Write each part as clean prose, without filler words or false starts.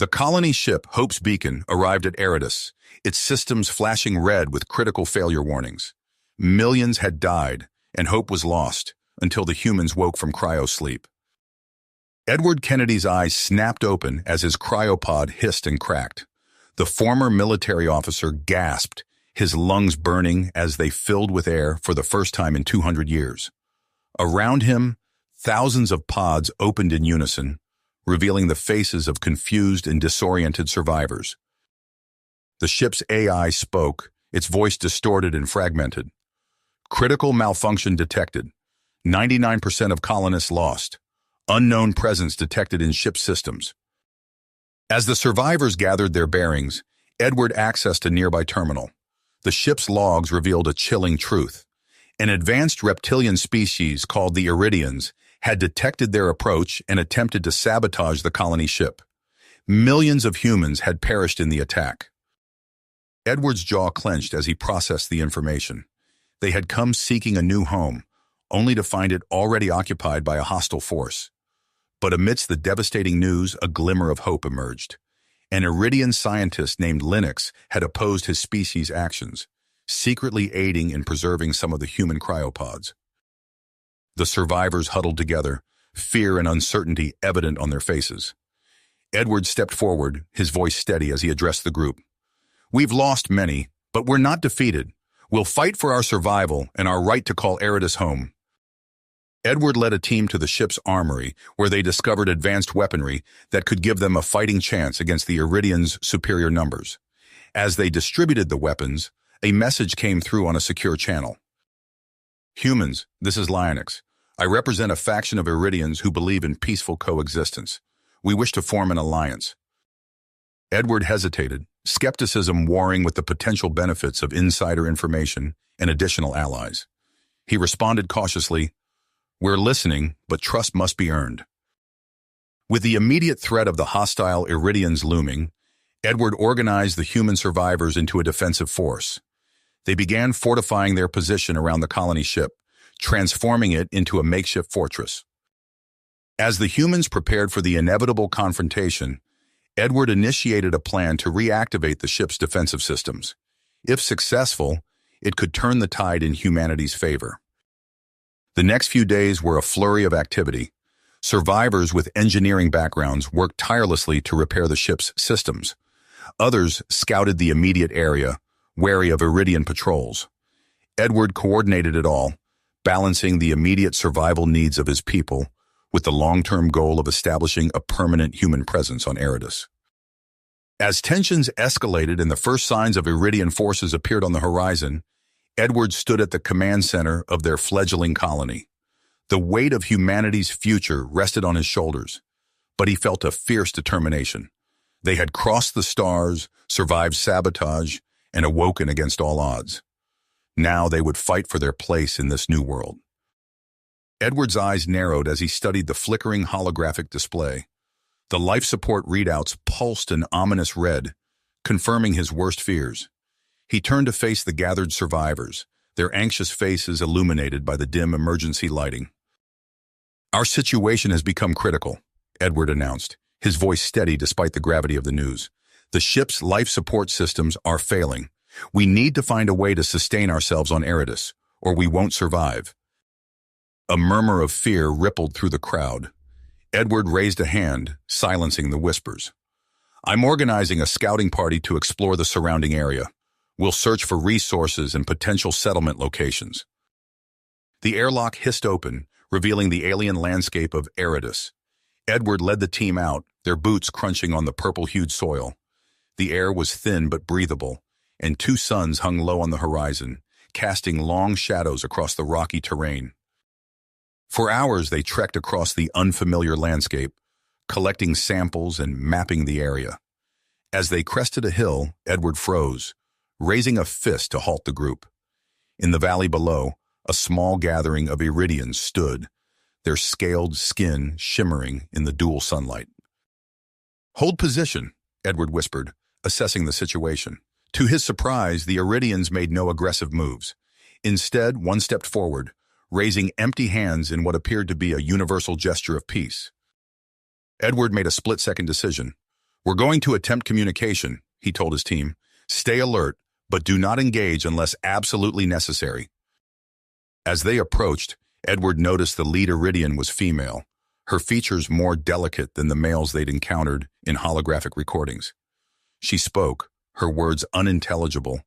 The colony ship Hope's Beacon arrived at Eridus, its systems flashing red with critical failure warnings. Millions had died, and hope was lost until the humans woke from cryo sleep. Edward Kennedy's eyes snapped open as his cryopod hissed and cracked. The former military officer gasped, his lungs burning as they filled with air for the first time in 200 years. Around him, thousands of pods opened in unison, revealing the faces of confused and disoriented survivors. The ship's AI spoke, its voice distorted and fragmented. Critical malfunction detected. 99% of colonists lost. Unknown presence detected in ship systems. As the survivors gathered their bearings, Edward accessed a nearby terminal. The ship's logs revealed a chilling truth. An advanced reptilian species called the Iridians had detected their approach and attempted to sabotage the colony ship. Millions of humans had perished in the attack. Edward's jaw clenched as he processed the information. They had come seeking a new home, only to find it already occupied by a hostile force. But amidst the devastating news, a glimmer of hope emerged. An Iridian scientist named Linux had opposed his species' actions, secretly aiding in preserving some of the human cryopods. The survivors huddled together, fear and uncertainty evident on their faces. Edward stepped forward, his voice steady as he addressed the group. "We've lost many, but we're not defeated. We'll fight for our survival and our right to call Eridus home." Edward led a team to the ship's armory, where they discovered advanced weaponry that could give them a fighting chance against the Iridians' superior numbers. As they distributed the weapons, a message came through on a secure channel. "Humans, this is Lionix. I represent a faction of Iridians who believe in peaceful coexistence. We wish to form an alliance." Edward hesitated, skepticism warring with the potential benefits of insider information and additional allies. He responded cautiously, "We're listening, but trust must be earned." With the immediate threat of the hostile Iridians looming, Edward organized the human survivors into a defensive force. They began fortifying their position around the colony ship, transforming it into a makeshift fortress. As the humans prepared for the inevitable confrontation, Edward initiated a plan to reactivate the ship's defensive systems. If successful, it could turn the tide in humanity's favor. The next few days were a flurry of activity. Survivors with engineering backgrounds worked tirelessly to repair the ship's systems. Others scouted the immediate area, wary of Iridian patrols. Edward coordinated it all, balancing the immediate survival needs of his people with the long-term goal of establishing a permanent human presence on Eridus. As tensions escalated and the first signs of Iridian forces appeared on the horizon, Edward stood at the command center of their fledgling colony. The weight of humanity's future rested on his shoulders, but he felt a fierce determination. They had crossed the stars, survived sabotage, and awoken against all odds. Now they would fight for their place in this new world. Edward's eyes narrowed as he studied the flickering holographic display. The life support readouts pulsed an ominous red, confirming his worst fears. He turned to face the gathered survivors, their anxious faces illuminated by the dim emergency lighting. "Our situation has become critical," Edward announced, his voice steady despite the gravity of the news. "The ship's life support systems are failing. We need to find a way to sustain ourselves on Eridus, or we won't survive." A murmur of fear rippled through the crowd. Edward raised a hand, silencing the whispers. "I'm organizing a scouting party to explore the surrounding area. We'll search for resources and potential settlement locations." The airlock hissed open, revealing the alien landscape of Eridus. Edward led the team out, their boots crunching on the purple-hued soil. The air was thin but breathable, and two suns hung low on the horizon, casting long shadows across the rocky terrain. For hours they trekked across the unfamiliar landscape, collecting samples and mapping the area. As they crested a hill, Edward froze, raising a fist to halt the group. In the valley below, a small gathering of Iridians stood, their scaled skin shimmering in the dual sunlight. "Hold position," Edward whispered, assessing the situation. To his surprise, the Iridians made no aggressive moves. Instead, one stepped forward, raising empty hands in what appeared to be a universal gesture of peace. Edward made a split-second decision. "We're going to attempt communication," he told his team. "Stay alert, but do not engage unless absolutely necessary." As they approached, Edward noticed the lead Iridian was female, her features more delicate than the males they'd encountered in holographic recordings. She spoke, her words unintelligible,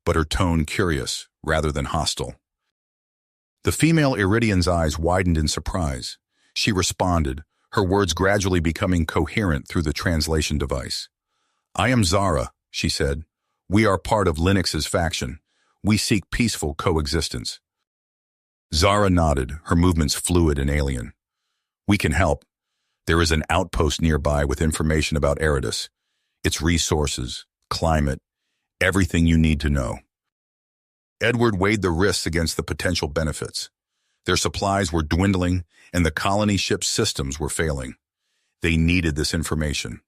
but her tone curious rather than hostile. The female Iridian's eyes widened in surprise. She responded, her words gradually becoming coherent through the translation device. "I am Zara," she said. "We are part of Linux's faction. We seek peaceful coexistence." Zara nodded, her movements fluid and alien. "We can help. There is an outpost nearby with information about Eridus, its resources, climate, everything you need to know." Edward weighed the risks against the potential benefits. Their supplies were dwindling, and the colony ship's systems were failing. They needed this information.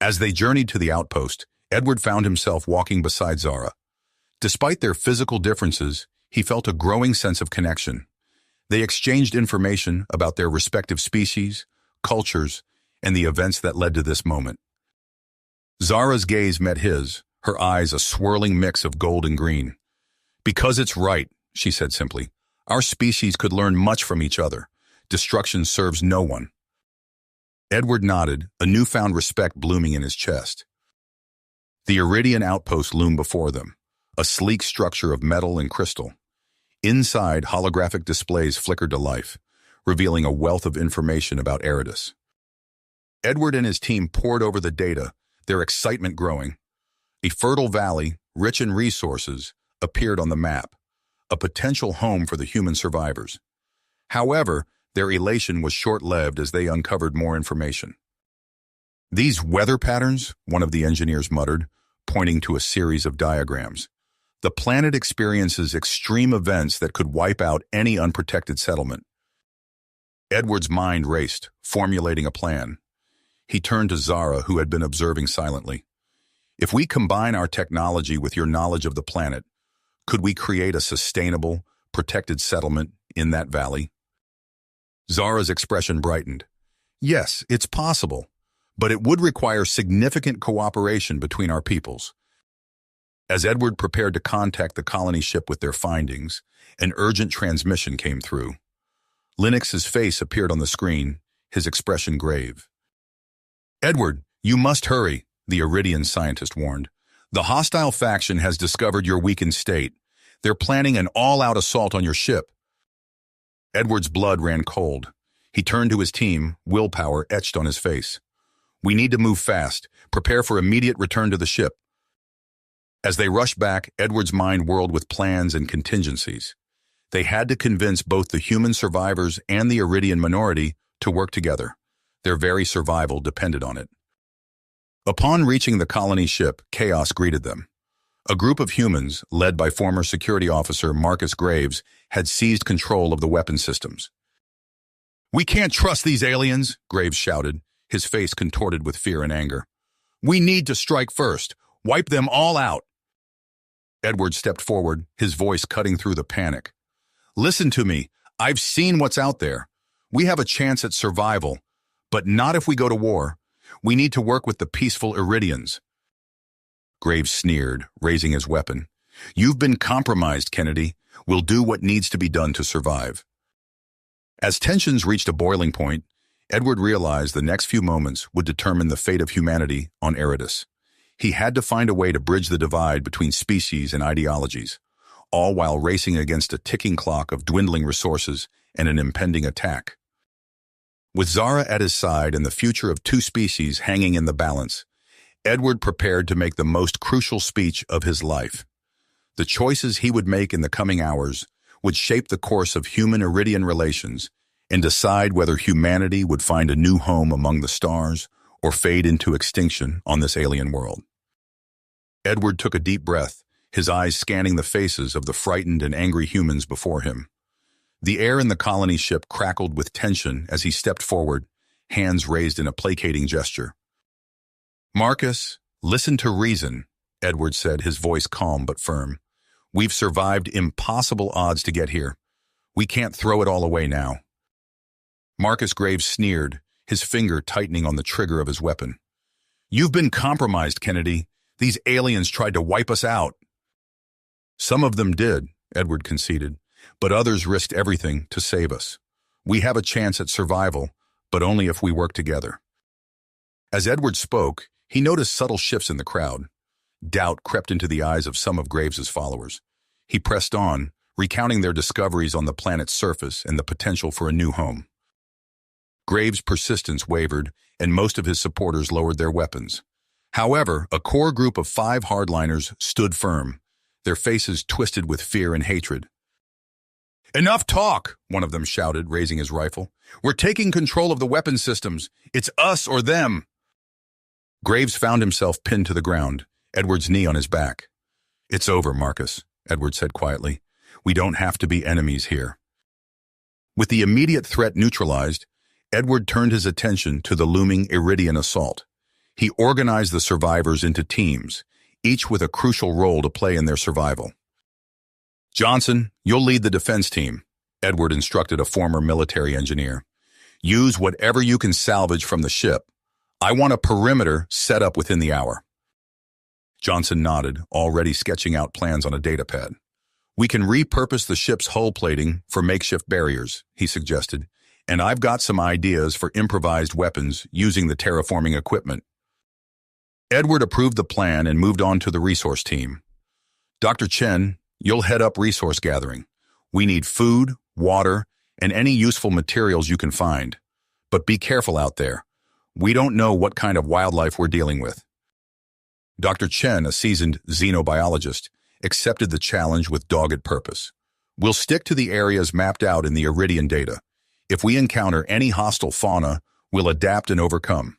As they journeyed to the outpost, Edward found himself walking beside Zara. Despite their physical differences, he felt a growing sense of connection. They exchanged information about their respective species, cultures, and the events that led to this moment. Zara's gaze met his, her eyes a swirling mix of gold and green. "Because it's right," she said simply. "Our species could learn much from each other. Destruction serves no one." Edward nodded, a newfound respect blooming in his chest. The Iridian outpost loomed before them, a sleek structure of metal and crystal. Inside, holographic displays flickered to life, revealing a wealth of information about Eridus. Edward and his team pored over the data, their excitement growing. A fertile valley, rich in resources, appeared on the map, a potential home for the human survivors. However, their elation was short-lived as they uncovered more information. "These weather patterns," one of the engineers muttered, pointing to a series of diagrams. "The planet experiences extreme events that could wipe out any unprotected settlement." Edward's mind raced, formulating a plan. He turned to Zara, who had been observing silently. "If we combine our technology with your knowledge of the planet, could we create a sustainable, protected settlement in that valley?" Zara's expression brightened. "Yes, it's possible, but it would require significant cooperation between our peoples." As Edward prepared to contact the colony ship with their findings, an urgent transmission came through. Linux's face appeared on the screen, his expression grave. "Edward, you must hurry," the Iridian scientist warned. "The hostile faction has discovered your weakened state. They're planning an all-out assault on your ship." Edward's blood ran cold. He turned to his team, willpower etched on his face. "We need to move fast. Prepare for immediate return to the ship." As they rushed back, Edward's mind whirled with plans and contingencies. They had to convince both the human survivors and the Iridian minority to work together. Their very survival depended on it. Upon reaching the colony ship, chaos greeted them. A group of humans, led by former security officer Marcus Graves, had seized control of the weapon systems. "We can't trust these aliens," Graves shouted, his face contorted with fear and anger. "We need to strike first. Wipe them all out." Edward stepped forward, his voice cutting through the panic. "Listen to me. I've seen what's out there. We have a chance at survival, but not if we go to war. We need to work with the peaceful Iridians." Graves sneered, raising his weapon. "You've been compromised, Kennedy. We'll do what needs to be done to survive." As tensions reached a boiling point, Edward realized the next few moments would determine the fate of humanity on Eridus. He had to find a way to bridge the divide between species and ideologies, all while racing against a ticking clock of dwindling resources and an impending attack. With Zara at his side and the future of two species hanging in the balance, Edward prepared to make the most crucial speech of his life. The choices he would make in the coming hours would shape the course of human-Iridian relations and decide whether humanity would find a new home among the stars or fade into extinction on this alien world. Edward took a deep breath, his eyes scanning the faces of the frightened and angry humans before him. The air in the colony ship crackled with tension as he stepped forward, hands raised in a placating gesture. "Marcus, listen to reason," Edward said, his voice calm but firm. "We've survived impossible odds to get here. We can't throw it all away now." Marcus Graves sneered, his finger tightening on the trigger of his weapon. You've been compromised, Kennedy. These aliens tried to wipe us out. Some of them did, Edward conceded, but others risked everything to save us. We have a chance at survival, but only if we work together. As Edward spoke, he noticed subtle shifts in the crowd. Doubt crept into the eyes of some of Graves's followers. He pressed on, recounting their discoveries on the planet's surface and the potential for a new home. Graves' persistence wavered, and most of his supporters lowered their weapons. However, a core group of 5 hardliners stood firm, their faces twisted with fear and hatred. "Enough talk," one of them shouted, raising his rifle. "We're taking control of the weapon systems. It's us or them." Graves found himself pinned to the ground, Edward's knee on his back. "It's over, Marcus," Edward said quietly. "We don't have to be enemies here." With the immediate threat neutralized, Edward turned his attention to the looming Iridian assault. He organized the survivors into teams, each with a crucial role to play in their survival. "Johnson, you'll lead the defense team," Edward instructed a former military engineer. "Use whatever you can salvage from the ship. I want a perimeter set up within the hour." Johnson nodded, already sketching out plans on a datapad. "We can repurpose the ship's hull plating for makeshift barriers," he suggested, "and I've got some ideas for improvised weapons using the terraforming equipment." Edward approved the plan and moved on to the resource team. "Dr. Chen, you'll head up resource gathering. We need food, water, and any useful materials you can find. But be careful out there. We don't know what kind of wildlife we're dealing with." Dr. Chen, a seasoned xenobiologist, accepted the challenge with dogged purpose. "We'll stick to the areas mapped out in the Iridian data. If we encounter any hostile fauna, we'll adapt and overcome."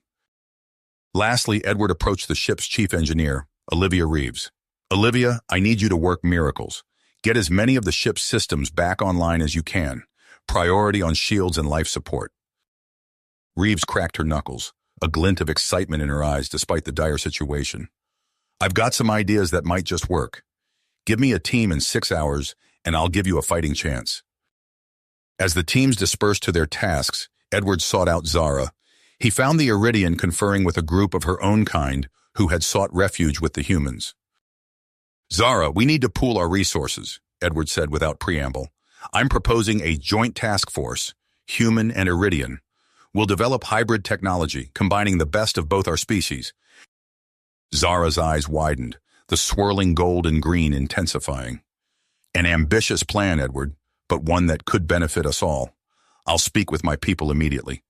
Lastly, Edward approached the ship's chief engineer, Olivia Reeves. "Olivia, I need you to work miracles. Get as many of the ship's systems back online as you can. Priority on shields and life support." Reeves cracked her knuckles, a glint of excitement in her eyes despite the dire situation. "I've got some ideas that might just work. Give me a team in 6 hours, and I'll give you a fighting chance." As the teams dispersed to their tasks, Edward sought out Zara. He found the Iridian conferring with a group of her own kind who had sought refuge with the humans. "Zara, we need to pool our resources," Edward said without preamble. "I'm proposing a joint task force, human and Iridian. We'll develop hybrid technology, combining the best of both our species." Zara's eyes widened, the swirling gold and green intensifying. "An ambitious plan, Edward, but one that could benefit us all. I'll speak with my people immediately."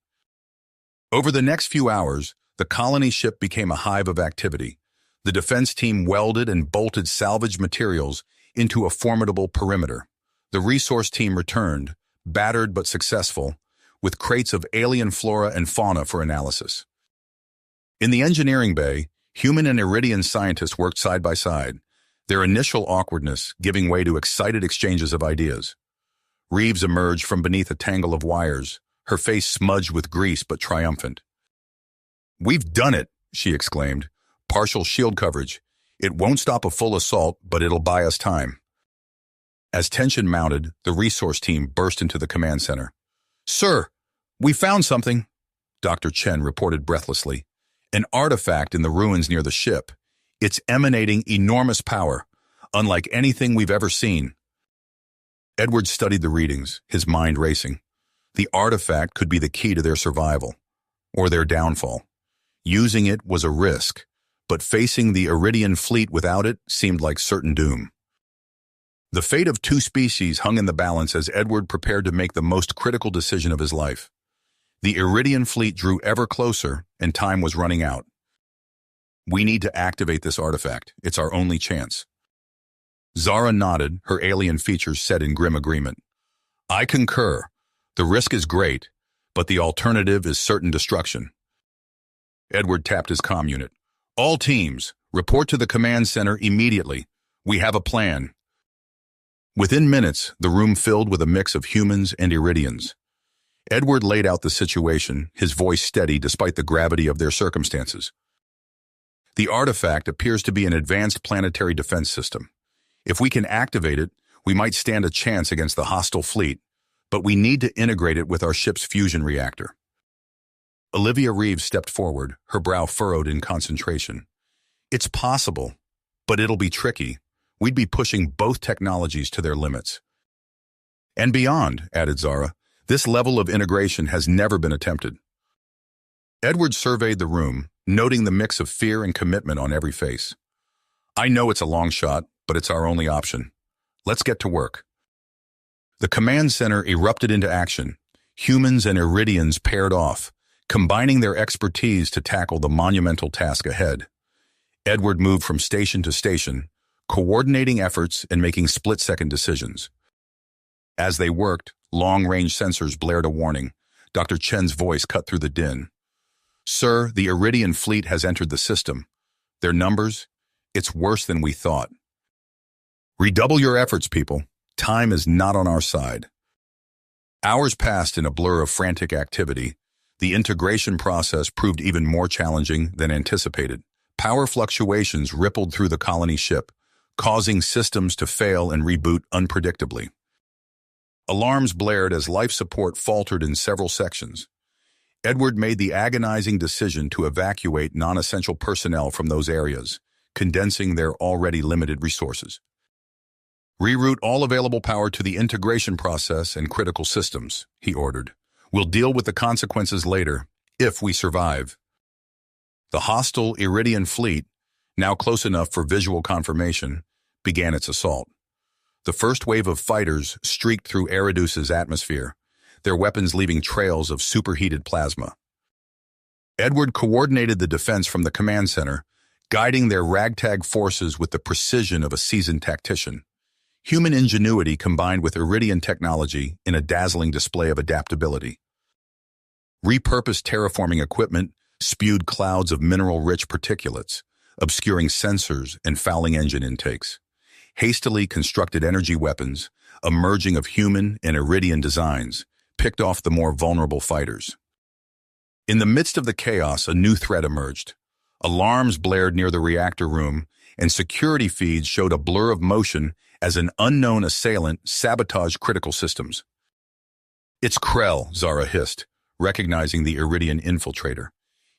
Over the next few hours, the colony ship became a hive of activity. The defense team welded and bolted salvaged materials into a formidable perimeter. The resource team returned, battered but successful, with crates of alien flora and fauna for analysis. In the engineering bay, human and Iridian scientists worked side by side, their initial awkwardness giving way to excited exchanges of ideas. Reeves emerged from beneath a tangle of wires, her face smudged with grease but triumphant. "We've done it," she exclaimed. "Partial shield coverage. It won't stop a full assault, but it'll buy us time." As tension mounted, the resource team burst into the command center. "Sir, we found something," Dr. Chen reported breathlessly. "An artifact in the ruins near the ship. It's emanating enormous power, unlike anything we've ever seen." Edward studied the readings, his mind racing. The artifact could be the key to their survival, or their downfall. Using it was a risk, but facing the Iridian fleet without it seemed like certain doom. The fate of 2 species hung in the balance as Edward prepared to make the most critical decision of his life. The Iridian fleet drew ever closer, and time was running out. "We need to activate this artifact. It's our only chance." Zara nodded, her alien features set in grim agreement. "I concur. The risk is great, but the alternative is certain destruction." Edward tapped his comm unit. "All teams, report to the command center immediately. We have a plan." Within minutes, the room filled with a mix of humans and Iridians. Edward laid out the situation, his voice steady despite the gravity of their circumstances. "The artifact appears to be an advanced planetary defense system. If we can activate it, we might stand a chance against the hostile fleet, but we need to integrate it with our ship's fusion reactor." Olivia Reeves stepped forward, her brow furrowed in concentration. It's possible, but it'll be tricky. We'd be pushing both technologies to their limits. And beyond, added Zara, this level of integration has never been attempted. Edward surveyed the room, noting the mix of fear and commitment on every face. I know it's a long shot, but it's our only option. Let's get to work. The command center erupted into action. Humans and Iridians paired off, combining their expertise to tackle the monumental task ahead. Edward moved from station to station, coordinating efforts and making split-second decisions. As they worked, long-range sensors blared a warning. Dr. Chen's voice cut through the din. Sir, the Iridian fleet has entered the system. Their numbers? It's worse than we thought. Redouble your efforts, people. Time is not on our side. Hours passed in a blur of frantic activity. The integration process proved even more challenging than anticipated. Power fluctuations rippled through the colony ship, causing systems to fail and reboot unpredictably. Alarms blared as life support faltered in several sections. Edward made the agonizing decision to evacuate non-essential personnel from those areas, condensing their already limited resources. Reroute all available power to the integration process and critical systems, he ordered. We'll deal with the consequences later, if we survive. The hostile Iridian fleet, now close enough for visual confirmation, began its assault. The first wave of fighters streaked through Eriduse's atmosphere, their weapons leaving trails of superheated plasma. Edward coordinated the defense from the command center, guiding their ragtag forces with the precision of a seasoned tactician. Human ingenuity combined with Iridian technology in a dazzling display of adaptability. Repurposed terraforming equipment spewed clouds of mineral-rich particulates, obscuring sensors and fouling engine intakes. Hastily constructed energy weapons, a merging of human and Iridian designs, picked off the more vulnerable fighters. In the midst of the chaos, a new threat emerged. Alarms blared near the reactor room, and security feeds showed a blur of motion as an unknown assailant sabotaged critical systems. It's Krell, Zara hissed, recognizing the Iridian infiltrator.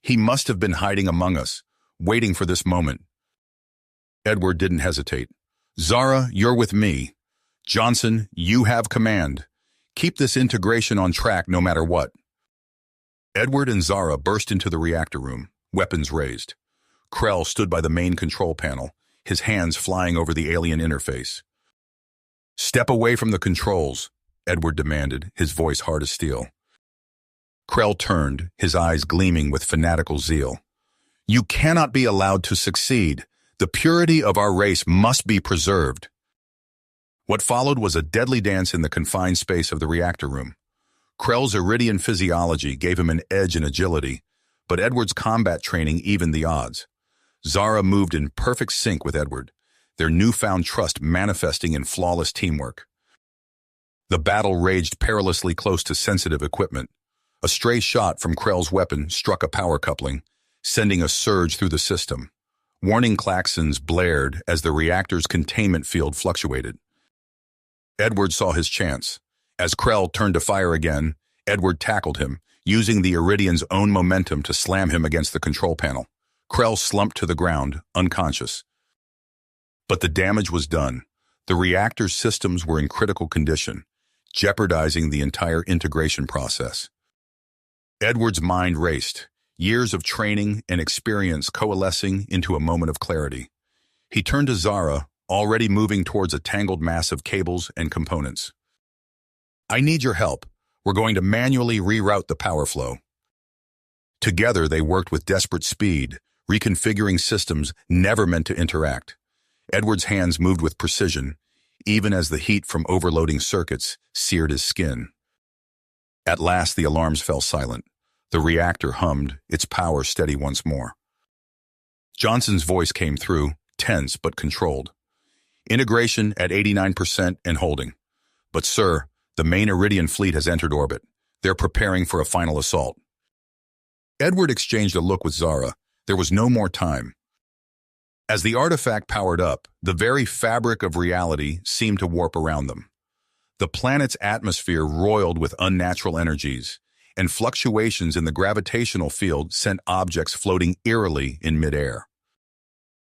He must have been hiding among us, waiting for this moment. Edward didn't hesitate. Zara, you're with me. Johnson, you have command. Keep this integration on track no matter what. Edward and Zara burst into the reactor room, weapons raised. Krell stood by the main control panel, his hands flying over the alien interface. Step away from the controls, Edward demanded, his voice hard as steel. Krell turned, his eyes gleaming with fanatical zeal. You cannot be allowed to succeed. The purity of our race must be preserved. What followed was a deadly dance in the confined space of the reactor room. Krell's Iridian physiology gave him an edge in agility, but Edward's combat training evened the odds. Zara moved in perfect sync with Edward, their newfound trust manifesting in flawless teamwork. The battle raged perilously close to sensitive equipment. A stray shot from Krell's weapon struck a power coupling, sending a surge through the system. Warning klaxons blared as the reactor's containment field fluctuated. Edward saw his chance. As Krell turned to fire again, Edward tackled him, using the Iridian's own momentum to slam him against the control panel. Krell slumped to the ground, unconscious. But the damage was done. The reactor's systems were in critical condition, jeopardizing the entire integration process. Edward's mind raced, years of training and experience coalescing into a moment of clarity. He turned to Zara, already moving towards a tangled mass of cables and components. I need your help. We're going to manually reroute the power flow. Together, they worked with desperate speed, reconfiguring systems never meant to interact. Edward's hands moved with precision, even as the heat from overloading circuits seared his skin. At last, the alarms fell silent. The reactor hummed, its power steady once more. Johnson's voice came through, tense but controlled. Integration at 89% and holding. But sir, the main Iridian fleet has entered orbit. They're preparing for a final assault. Edward exchanged a look with Zara. There was no more time. As the artifact powered up, the very fabric of reality seemed to warp around them. The planet's atmosphere roiled with unnatural energies, and fluctuations in the gravitational field sent objects floating eerily in midair.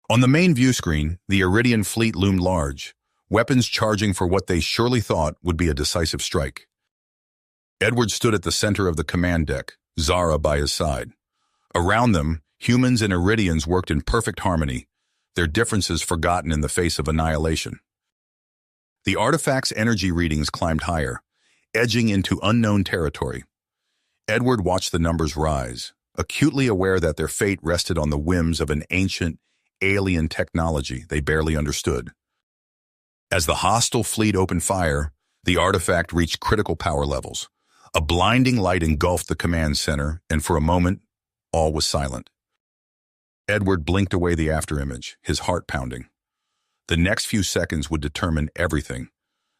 On the main view screen, the Iridian fleet loomed large, weapons charging for what they surely thought would be a decisive strike. Edward stood at the center of the command deck, Zara by his side. Around them, humans and Iridians worked in perfect harmony, their differences forgotten in the face of annihilation. The artifact's energy readings climbed higher, edging into unknown territory. Edward watched the numbers rise, acutely aware that their fate rested on the whims of an ancient, alien technology they barely understood. As the hostile fleet opened fire, the artifact reached critical power levels. A blinding light engulfed the command center, and for a moment, all was silent. Edward blinked away the afterimage, his heart pounding. The next few seconds would determine everything: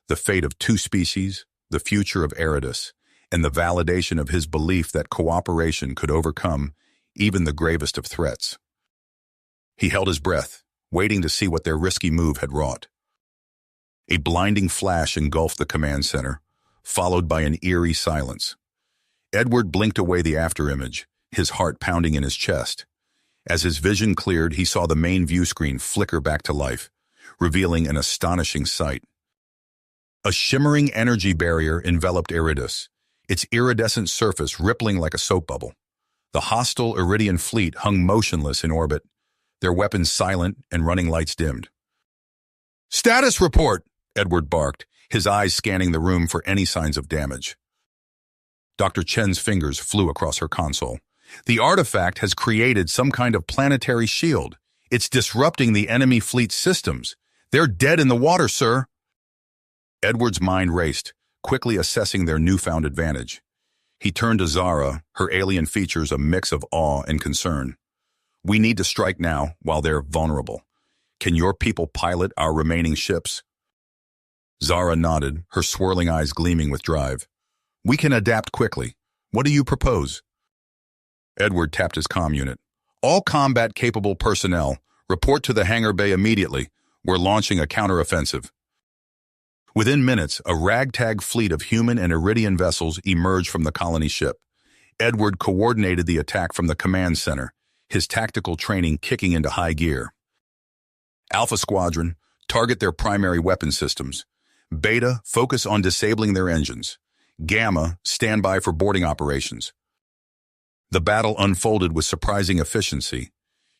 the fate of two species, the future of Eridus, and the validation of his belief that cooperation could overcome even the gravest of threats. He held his breath, waiting to see what their risky move had wrought. A blinding flash engulfed the command center, followed by an eerie silence. Edward blinked away the afterimage, his heart pounding in his chest. As his vision cleared, he saw the main view screen flicker back to life, revealing an astonishing sight. A shimmering energy barrier enveloped Eridus, its iridescent surface rippling like a soap bubble. The hostile Iridian fleet hung motionless in orbit, their weapons silent and running lights dimmed. "Status report!" Edward barked, his eyes scanning the room for any signs of damage. Dr. Chen's fingers flew across her console. "The artifact has created some kind of planetary shield. It's disrupting the enemy fleet's systems. They're dead in the water, sir." Edward's mind raced, quickly assessing their newfound advantage. He turned to Zara, her alien features a mix of awe and concern. "We need to strike now, while they're vulnerable. Can your people pilot our remaining ships?" Zara nodded, her swirling eyes gleaming with drive. "We can adapt quickly. What do you propose?" Edward tapped his comm unit. "All combat-capable personnel, report to the hangar bay immediately. We're launching a counteroffensive." Within minutes, a ragtag fleet of human and Iridian vessels emerged from the colony ship. Edward coordinated the attack from the command center, his tactical training kicking into high gear. Alpha Squadron, target their primary weapon systems. Beta, focus on disabling their engines. Gamma, stand by for boarding operations. The battle unfolded with surprising efficiency.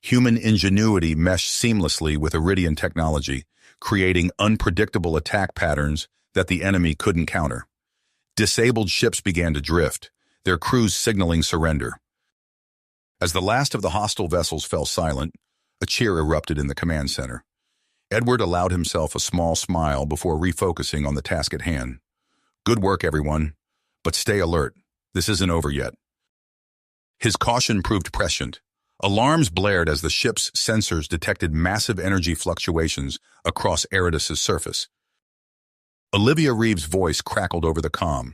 Human ingenuity meshed seamlessly with Iridian technology, creating unpredictable attack patterns that the enemy couldn't counter. Disabled ships began to drift, their crews signaling surrender. As the last of the hostile vessels fell silent, a cheer erupted in the command center. Edward allowed himself a small smile before refocusing on the task at hand. "Good work, everyone. But stay alert. This isn't over yet." His caution proved prescient. Alarms blared as the ship's sensors detected massive energy fluctuations across Eridus' surface. Olivia Reeves' voice crackled over the comm.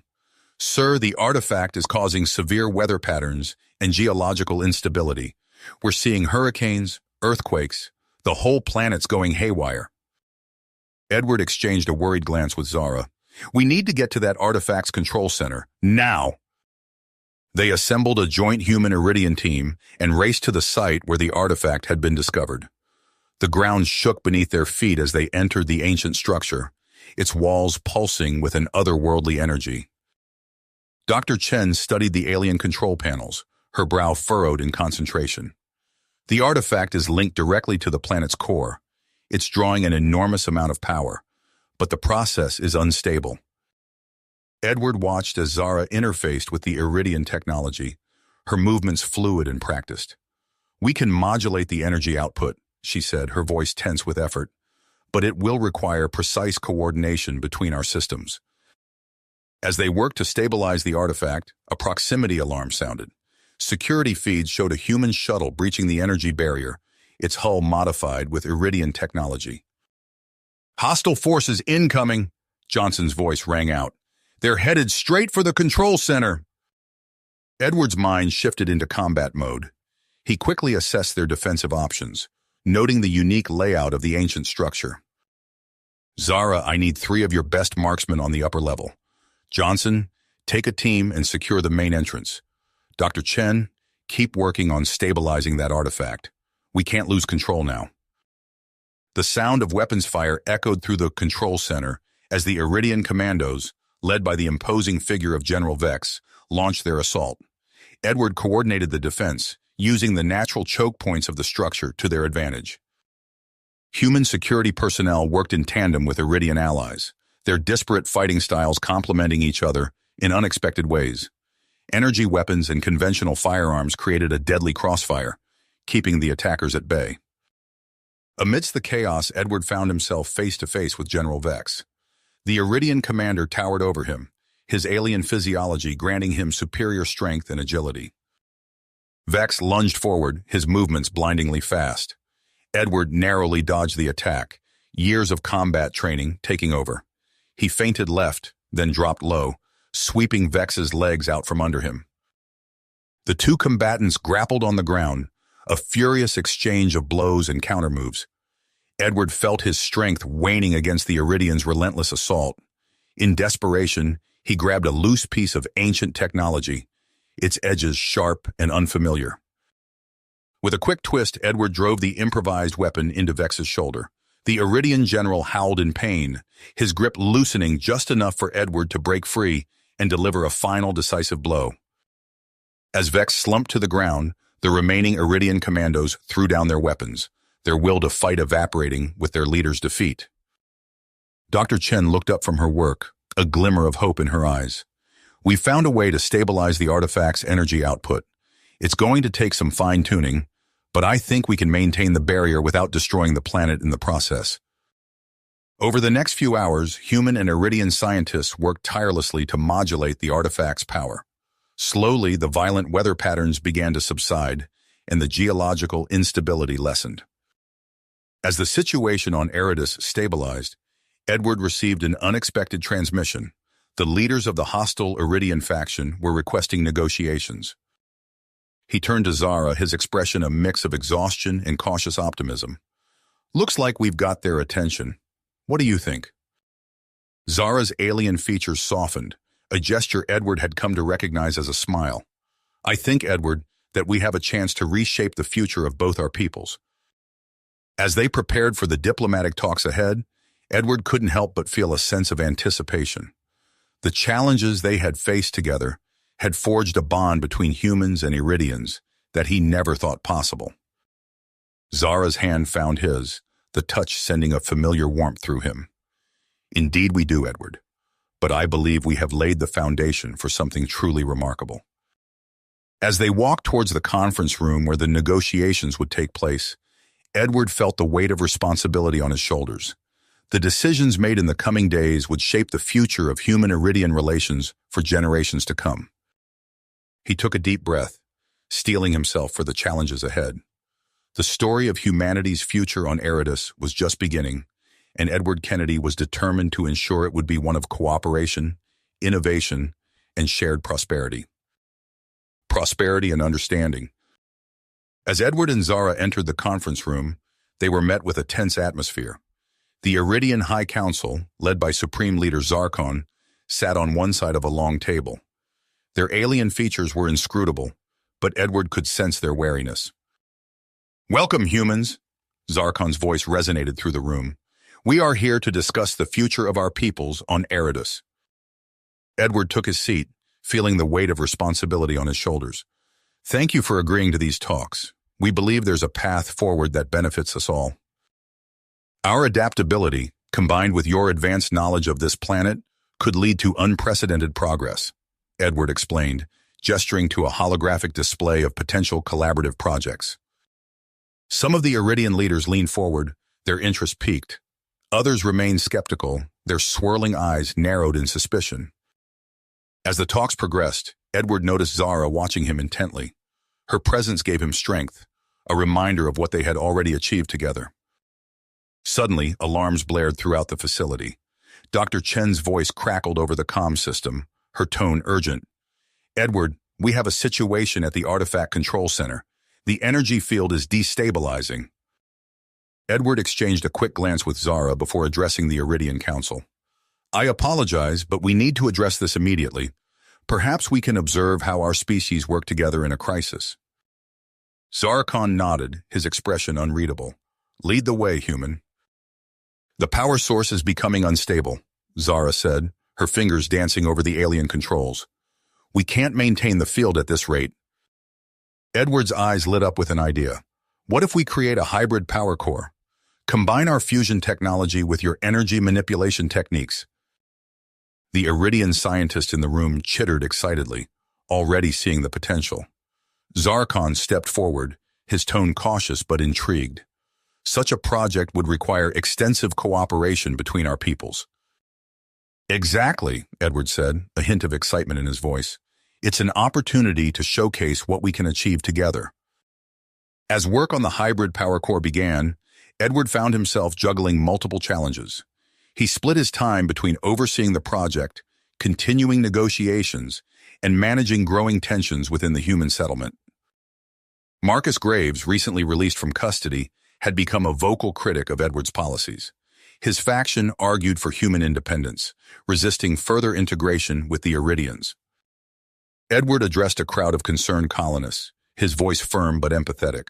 "Sir, the artifact is causing severe weather patterns and geological instability. We're seeing hurricanes, earthquakes, the whole planet's going haywire." Edward exchanged a worried glance with Zara. "We need to get to that artifact's control center, now." They assembled a joint human-Iridian team and raced to the site where the artifact had been discovered. The ground shook beneath their feet as they entered the ancient structure, its walls pulsing with an otherworldly energy. Dr. Chen studied the alien control panels, her brow furrowed in concentration. The artifact is linked directly to the planet's core. It's drawing an enormous amount of power, but the process is unstable. Edward watched as Zara interfaced with the Iridian technology, her movements fluid and practiced. "We can modulate the energy output," she said, her voice tense with effort, "but it will require precise coordination between our systems." As they worked to stabilize the artifact, a proximity alarm sounded. Security feeds showed a human shuttle breaching the energy barrier, its hull modified with Iridian technology. "Hostile forces incoming," Johnson's voice rang out. "They're headed straight for the control center." Edward's mind shifted into combat mode. He quickly assessed their defensive options, noting the unique layout of the ancient structure. "Zara, I need 3 of your best marksmen on the upper level. Johnson, Take a team and secure the main entrance. Dr. Chen, keep working on stabilizing that artifact. We can't lose control now." The sound of weapons fire echoed through the control center as the Iridian commandos, led by the imposing figure of General Vex, launched their assault. Edward coordinated the defense, using the natural choke points of the structure to their advantage. Human security personnel worked in tandem with Iridian allies, their disparate fighting styles complementing each other in unexpected ways. Energy weapons and conventional firearms created a deadly crossfire, keeping the attackers at bay. Amidst the chaos, Edward found himself face-to-face with General Vex. The Iridian commander towered over him, his alien physiology granting him superior strength and agility. Vex lunged forward, his movements blindingly fast. Edward narrowly dodged the attack, years of combat training taking over. He feinted left, then dropped low, sweeping Vex's legs out from under him. The two combatants grappled on the ground, a furious exchange of blows and countermoves. Edward felt his strength waning against the Iridian's relentless assault. In desperation, he grabbed a loose piece of ancient technology, its edges sharp and unfamiliar. With a quick twist, Edward drove the improvised weapon into Vex's shoulder. The Iridian general howled in pain, his grip loosening just enough for Edward to break free and deliver a final decisive blow. As Vex slumped to the ground, the remaining Iridian commandos threw down their weapons, their will to fight evaporating with their leader's defeat. Dr. Chen looked up from her work, a glimmer of hope in her eyes. "We found a way to stabilize the artifact's energy output. It's going to take some fine-tuning, but I think we can maintain the barrier without destroying the planet in the process." Over the next few hours, human and Iridian scientists worked tirelessly to modulate the artifact's power. Slowly, the violent weather patterns began to subside, and the geological instability lessened. As the situation on Eridus stabilized, Edward received an unexpected transmission. The leaders of the hostile Iridian faction were requesting negotiations. He turned to Zara, his expression a mix of exhaustion and cautious optimism. "Looks like we've got their attention. What do you think?" Zara's alien features softened, a gesture Edward had come to recognize as a smile. "I think, Edward, that we have a chance to reshape the future of both our peoples." As they prepared for the diplomatic talks ahead, Edward couldn't help but feel a sense of anticipation. The challenges they had faced together had forged a bond between humans and Iridians that he never thought possible. Zara's hand found his, the touch sending a familiar warmth through him. "Indeed we do, Edward. But I believe we have laid the foundation for something truly remarkable." As they walked towards the conference room where the negotiations would take place, Edward felt the weight of responsibility on his shoulders. The decisions made in the coming days would shape the future of human-Iridian relations for generations to come. He took a deep breath, steeling himself for the challenges ahead. The story of humanity's future on Eridus was just beginning, and Edward Kennedy was determined to ensure it would be one of cooperation, innovation, and shared prosperity. Prosperity and understanding. As Edward and Zara entered the conference room, they were met with a tense atmosphere. The Iridian High Council, led by Supreme Leader Zarkon, sat on one side of a long table. Their alien features were inscrutable, but Edward could sense their wariness. "Welcome, humans," Zarkon's voice resonated through the room. "We are here to discuss the future of our peoples on Eridus." Edward took his seat, feeling the weight of responsibility on his shoulders. "Thank you for agreeing to these talks. We believe there's a path forward that benefits us all. Our adaptability, combined with your advanced knowledge of this planet, could lead to unprecedented progress," Edward explained, gesturing to a holographic display of potential collaborative projects. Some of the Iridian leaders leaned forward, their interest piqued. Others remained skeptical, their swirling eyes narrowed in suspicion. As the talks progressed, Edward noticed Zara watching him intently. Her presence gave him strength, a reminder of what they had already achieved together. Suddenly, alarms blared throughout the facility. Dr. Chen's voice crackled over the comm system, her tone urgent. "Edward, we have a situation at the Artifact Control Center. The energy field is destabilizing." Edward exchanged a quick glance with Zara before addressing the Iridian Council. "I apologize, but we need to address this immediately. Perhaps we can observe how our species work together in a crisis. Zarkon nodded, his expression unreadable. Lead the way, human. The power source is becoming unstable, Zara said, her fingers dancing over the alien controls. We can't maintain the field at this rate. Edward's eyes lit up with an idea. What if we create a hybrid power core? Combine our fusion technology with your energy manipulation techniques. The Iridian scientist in the room chittered excitedly, already seeing the potential. Zarkon stepped forward, his tone cautious but intrigued. Such a project would require extensive cooperation between our peoples. Exactly, Edward said, a hint of excitement in his voice. It's an opportunity to showcase what we can achieve together. As work on the hybrid power core began, Edward found himself juggling multiple challenges. He split his time between overseeing the project, continuing negotiations, and managing growing tensions within the human settlement. Marcus Graves, recently released from custody, had become a vocal critic of Edward's policies. His faction argued for human independence, resisting further integration with the Iridians. Edward addressed a crowd of concerned colonists, his voice firm but empathetic.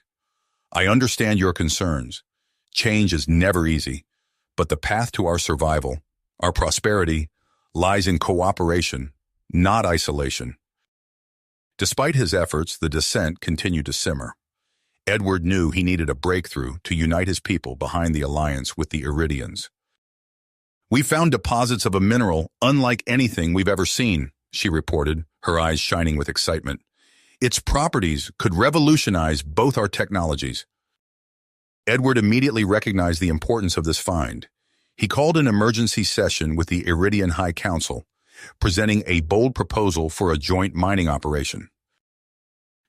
I understand your concerns. Change is never easy, but the path to our survival, our prosperity, lies in cooperation, not isolation. Despite his efforts, the dissent continued to simmer. Edward knew he needed a breakthrough to unite his people behind the alliance with the Iridians. We found deposits of a mineral unlike anything we've ever seen, she reported, her eyes shining with excitement. Its properties could revolutionize both our technologies. Edward immediately recognized the importance of this find. He called an emergency session with the Iridian High Council, presenting a bold proposal for a joint mining operation.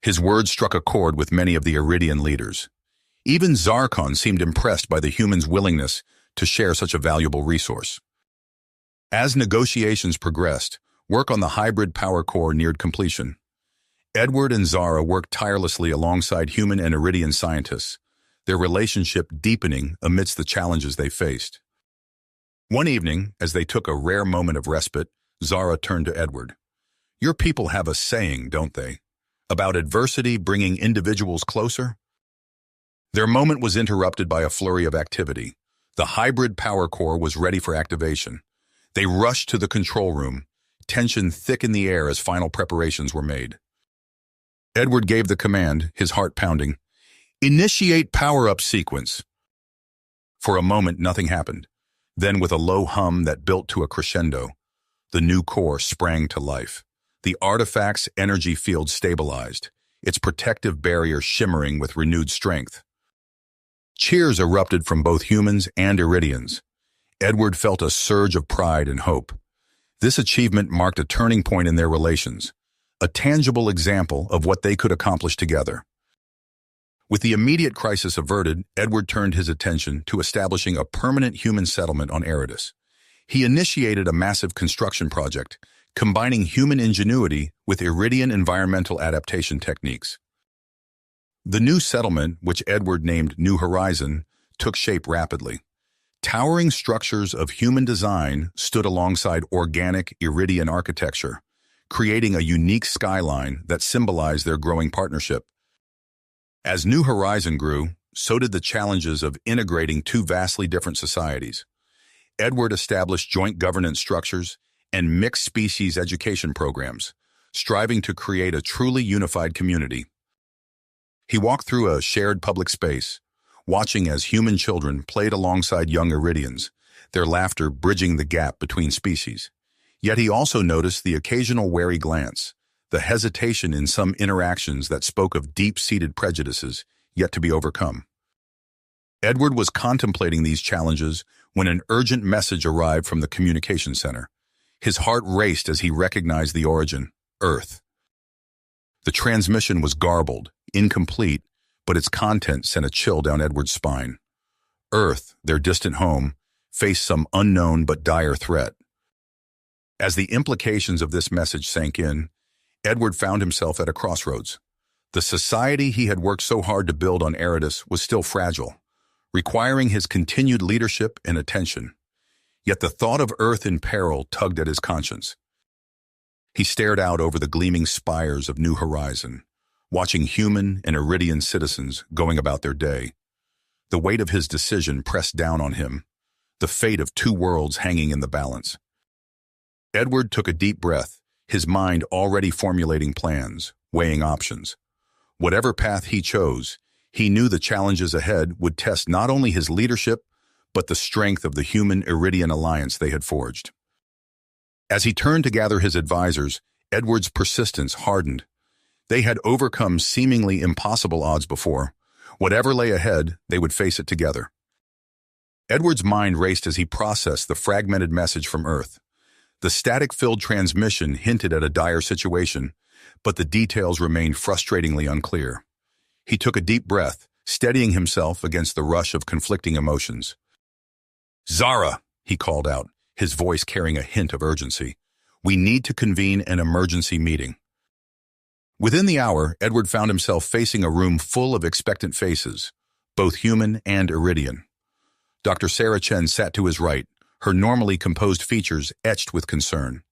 His words struck a chord with many of the Iridian leaders. Even Zarkon seemed impressed by the humans' willingness to share such a valuable resource. As negotiations progressed, work on the hybrid power core neared completion. Edward and Zara worked tirelessly alongside human and Iridian scientists, their relationship deepening amidst the challenges they faced. One evening, as they took a rare moment of respite, Zara turned to Edward. Your people have a saying, don't they? About adversity bringing individuals closer? Their moment was interrupted by a flurry of activity. The hybrid power core was ready for activation. They rushed to the control room, tension thick in the air as final preparations were made. Edward gave the command, his heart pounding. Initiate power-up sequence. For a moment, nothing happened. Then, with a low hum that built to a crescendo, the new core sprang to life. The artifact's energy field stabilized, its protective barrier shimmering with renewed strength. Cheers erupted from both humans and Iridians. Edward felt a surge of pride and hope. This achievement marked a turning point in their relations, a tangible example of what they could accomplish together. With the immediate crisis averted, Edward turned his attention to establishing a permanent human settlement on Eridus. He initiated a massive construction project, combining human ingenuity with Iridian environmental adaptation techniques. The new settlement, which Edward named New Horizon, took shape rapidly. Towering structures of human design stood alongside organic Iridian architecture, creating a unique skyline that symbolized their growing partnership. As New Horizon grew, so did the challenges of integrating two vastly different societies. Edward established joint governance structures and mixed-species education programs, striving to create a truly unified community. He walked through a shared public space, watching as human children played alongside young Iridians, their laughter bridging the gap between species. Yet he also noticed the occasional wary glance, the hesitation in some interactions that spoke of deep-seated prejudices yet to be overcome. Edward was contemplating these challenges when an urgent message arrived from the communication center. His heart raced as he recognized the origin, Earth. The transmission was garbled, incomplete, but its content sent a chill down Edward's spine. Earth, their distant home, faced some unknown but dire threat. As the implications of this message sank in, Edward found himself at a crossroads. The society he had worked so hard to build on Eridus was still fragile, requiring his continued leadership and attention. Yet the thought of Earth in peril tugged at his conscience. He stared out over the gleaming spires of New Horizon, watching human and Iridian citizens going about their day. The weight of his decision pressed down on him, the fate of two worlds hanging in the balance. Edward took a deep breath, his mind already formulating plans, weighing options. Whatever path he chose, he knew the challenges ahead would test not only his leadership, but the strength of the human-Iridian alliance they had forged. As he turned to gather his advisors, Edward's persistence hardened. They had overcome seemingly impossible odds before. Whatever lay ahead, they would face it together. Edward's mind raced as he processed the fragmented message from Earth. The static-filled transmission hinted at a dire situation, but the details remained frustratingly unclear. He took a deep breath, steadying himself against the rush of conflicting emotions. "Zara," he called out, his voice carrying a hint of urgency. "We need to convene an emergency meeting." Within the hour, Edward found himself facing a room full of expectant faces, both human and Iridian. Dr. Sarah Chen sat to his right, her normally composed features etched with concern.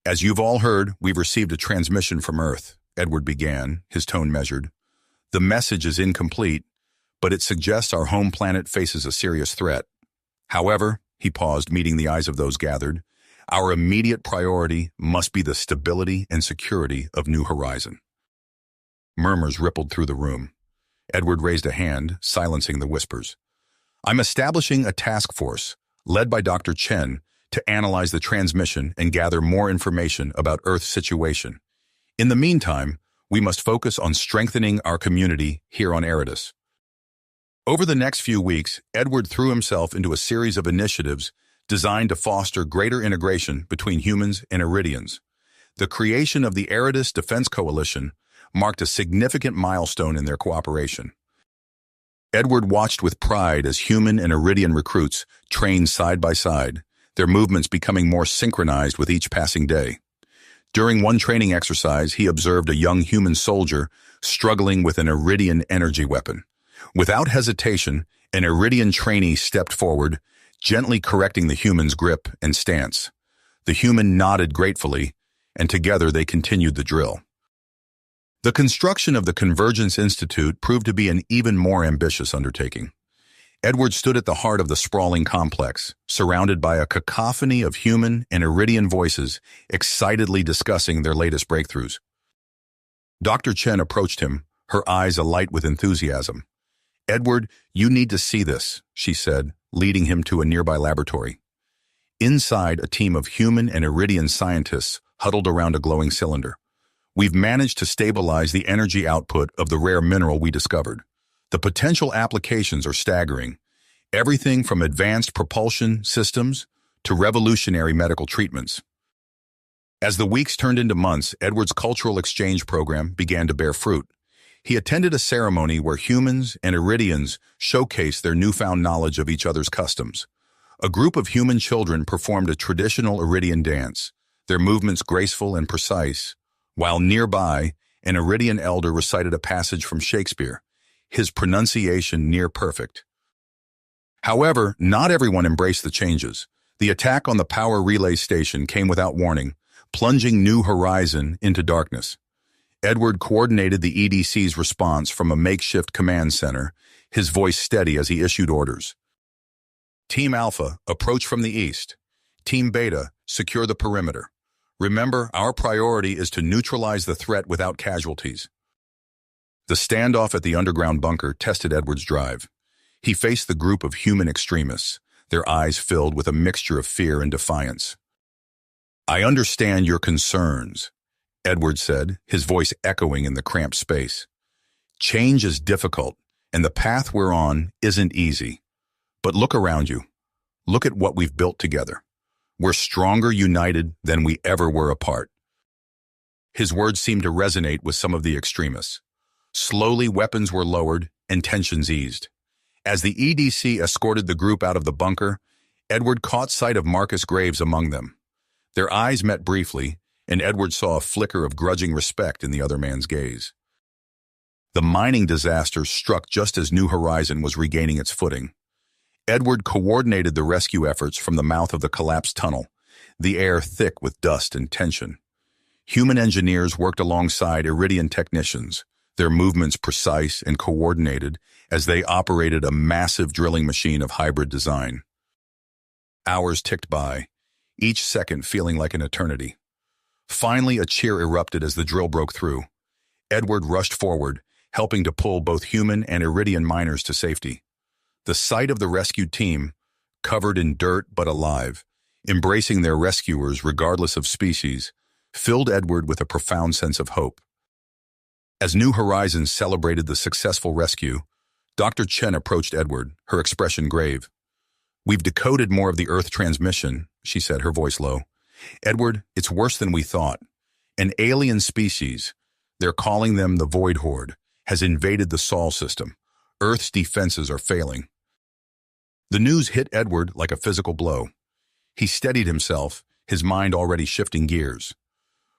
"As you've all heard, we've received a transmission from Earth," Edward began, his tone measured. "The message is incomplete, but it suggests our home planet faces a serious threat. However," he paused, meeting the eyes of those gathered, "our immediate priority must be the stability and security of New Horizon." Murmurs rippled through the room. Edward raised a hand, silencing the whispers. "I'm establishing a task force, led by Dr. Chen, to analyze the transmission and gather more information about Earth's situation. In the meantime, we must focus on strengthening our community here on Eridus." Over the next few weeks, Edward threw himself into a series of initiatives designed to foster greater integration between humans and Iridians. The creation of the Eridus Defense Coalition marked a significant milestone in their cooperation. Edward watched with pride as human and Iridian recruits trained side by side, their movements becoming more synchronized with each passing day. During one training exercise, he observed a young human soldier struggling with an Iridian energy weapon. Without hesitation, an Iridian trainee stepped forward, gently correcting the human's grip and stance. The human nodded gratefully, and together they continued the drill. The construction of the Convergence Institute proved to be an even more ambitious undertaking. Edward stood at the heart of the sprawling complex, surrounded by a cacophony of human and Iridian voices excitedly discussing their latest breakthroughs. Dr. Chen approached him, her eyes alight with enthusiasm. "Edward, you need to see this," she said, leading him to a nearby laboratory. Inside, a team of human and Iridian scientists huddled around a glowing cylinder. "We've managed to stabilize the energy output of the rare mineral we discovered. The potential applications are staggering, everything from advanced propulsion systems to revolutionary medical treatments." As the weeks turned into months, Edward's cultural exchange program began to bear fruit. He attended a ceremony where humans and Iridians showcased their newfound knowledge of each other's customs. A group of human children performed a traditional Iridian dance, their movements graceful and precise, while nearby, an Iridian elder recited a passage from Shakespeare, his pronunciation near perfect. However, not everyone embraced the changes. The attack on the power relay station came without warning, plunging New Horizon into darkness. Edward coordinated the EDC's response from a makeshift command center, his voice steady as he issued orders. "Team Alpha, approach from the east. Team Beta, secure the perimeter. Remember, our priority is to neutralize the threat without casualties." The standoff at the underground bunker tested Edward's drive. He faced the group of human extremists, their eyes filled with a mixture of fear and defiance. "I understand your concerns," Edward said, his voice echoing in the cramped space. "Change is difficult, and the path we're on isn't easy. But look around you. Look at what we've built together. We're stronger united than we ever were apart." His words seemed to resonate with some of the extremists. Slowly, weapons were lowered and tensions eased. As the EDC escorted the group out of the bunker, Edward caught sight of Marcus Graves among them. Their eyes met briefly, and Edward saw a flicker of grudging respect in the other man's gaze. The mining disaster struck just as New Horizon was regaining its footing. Edward coordinated the rescue efforts from the mouth of the collapsed tunnel, the air thick with dust and tension. Human engineers worked alongside Iridian technicians, their movements precise and coordinated as they operated a massive drilling machine of hybrid design. Hours ticked by, each second feeling like an eternity. Finally, a cheer erupted as the drill broke through. Edward rushed forward, helping to pull both human and Iridian miners to safety. The sight of the rescued team, covered in dirt but alive, embracing their rescuers regardless of species, filled Edward with a profound sense of hope. As New Horizons celebrated the successful rescue, Dr. Chen approached Edward, her expression grave. "We've decoded more of the Earth transmission," she said, her voice low. "Edward, it's worse than we thought. An alien species, they're calling them the Void Horde, has invaded the Sol system. Earth's defenses are failing." The news hit Edward like a physical blow. He steadied himself, his mind already shifting gears.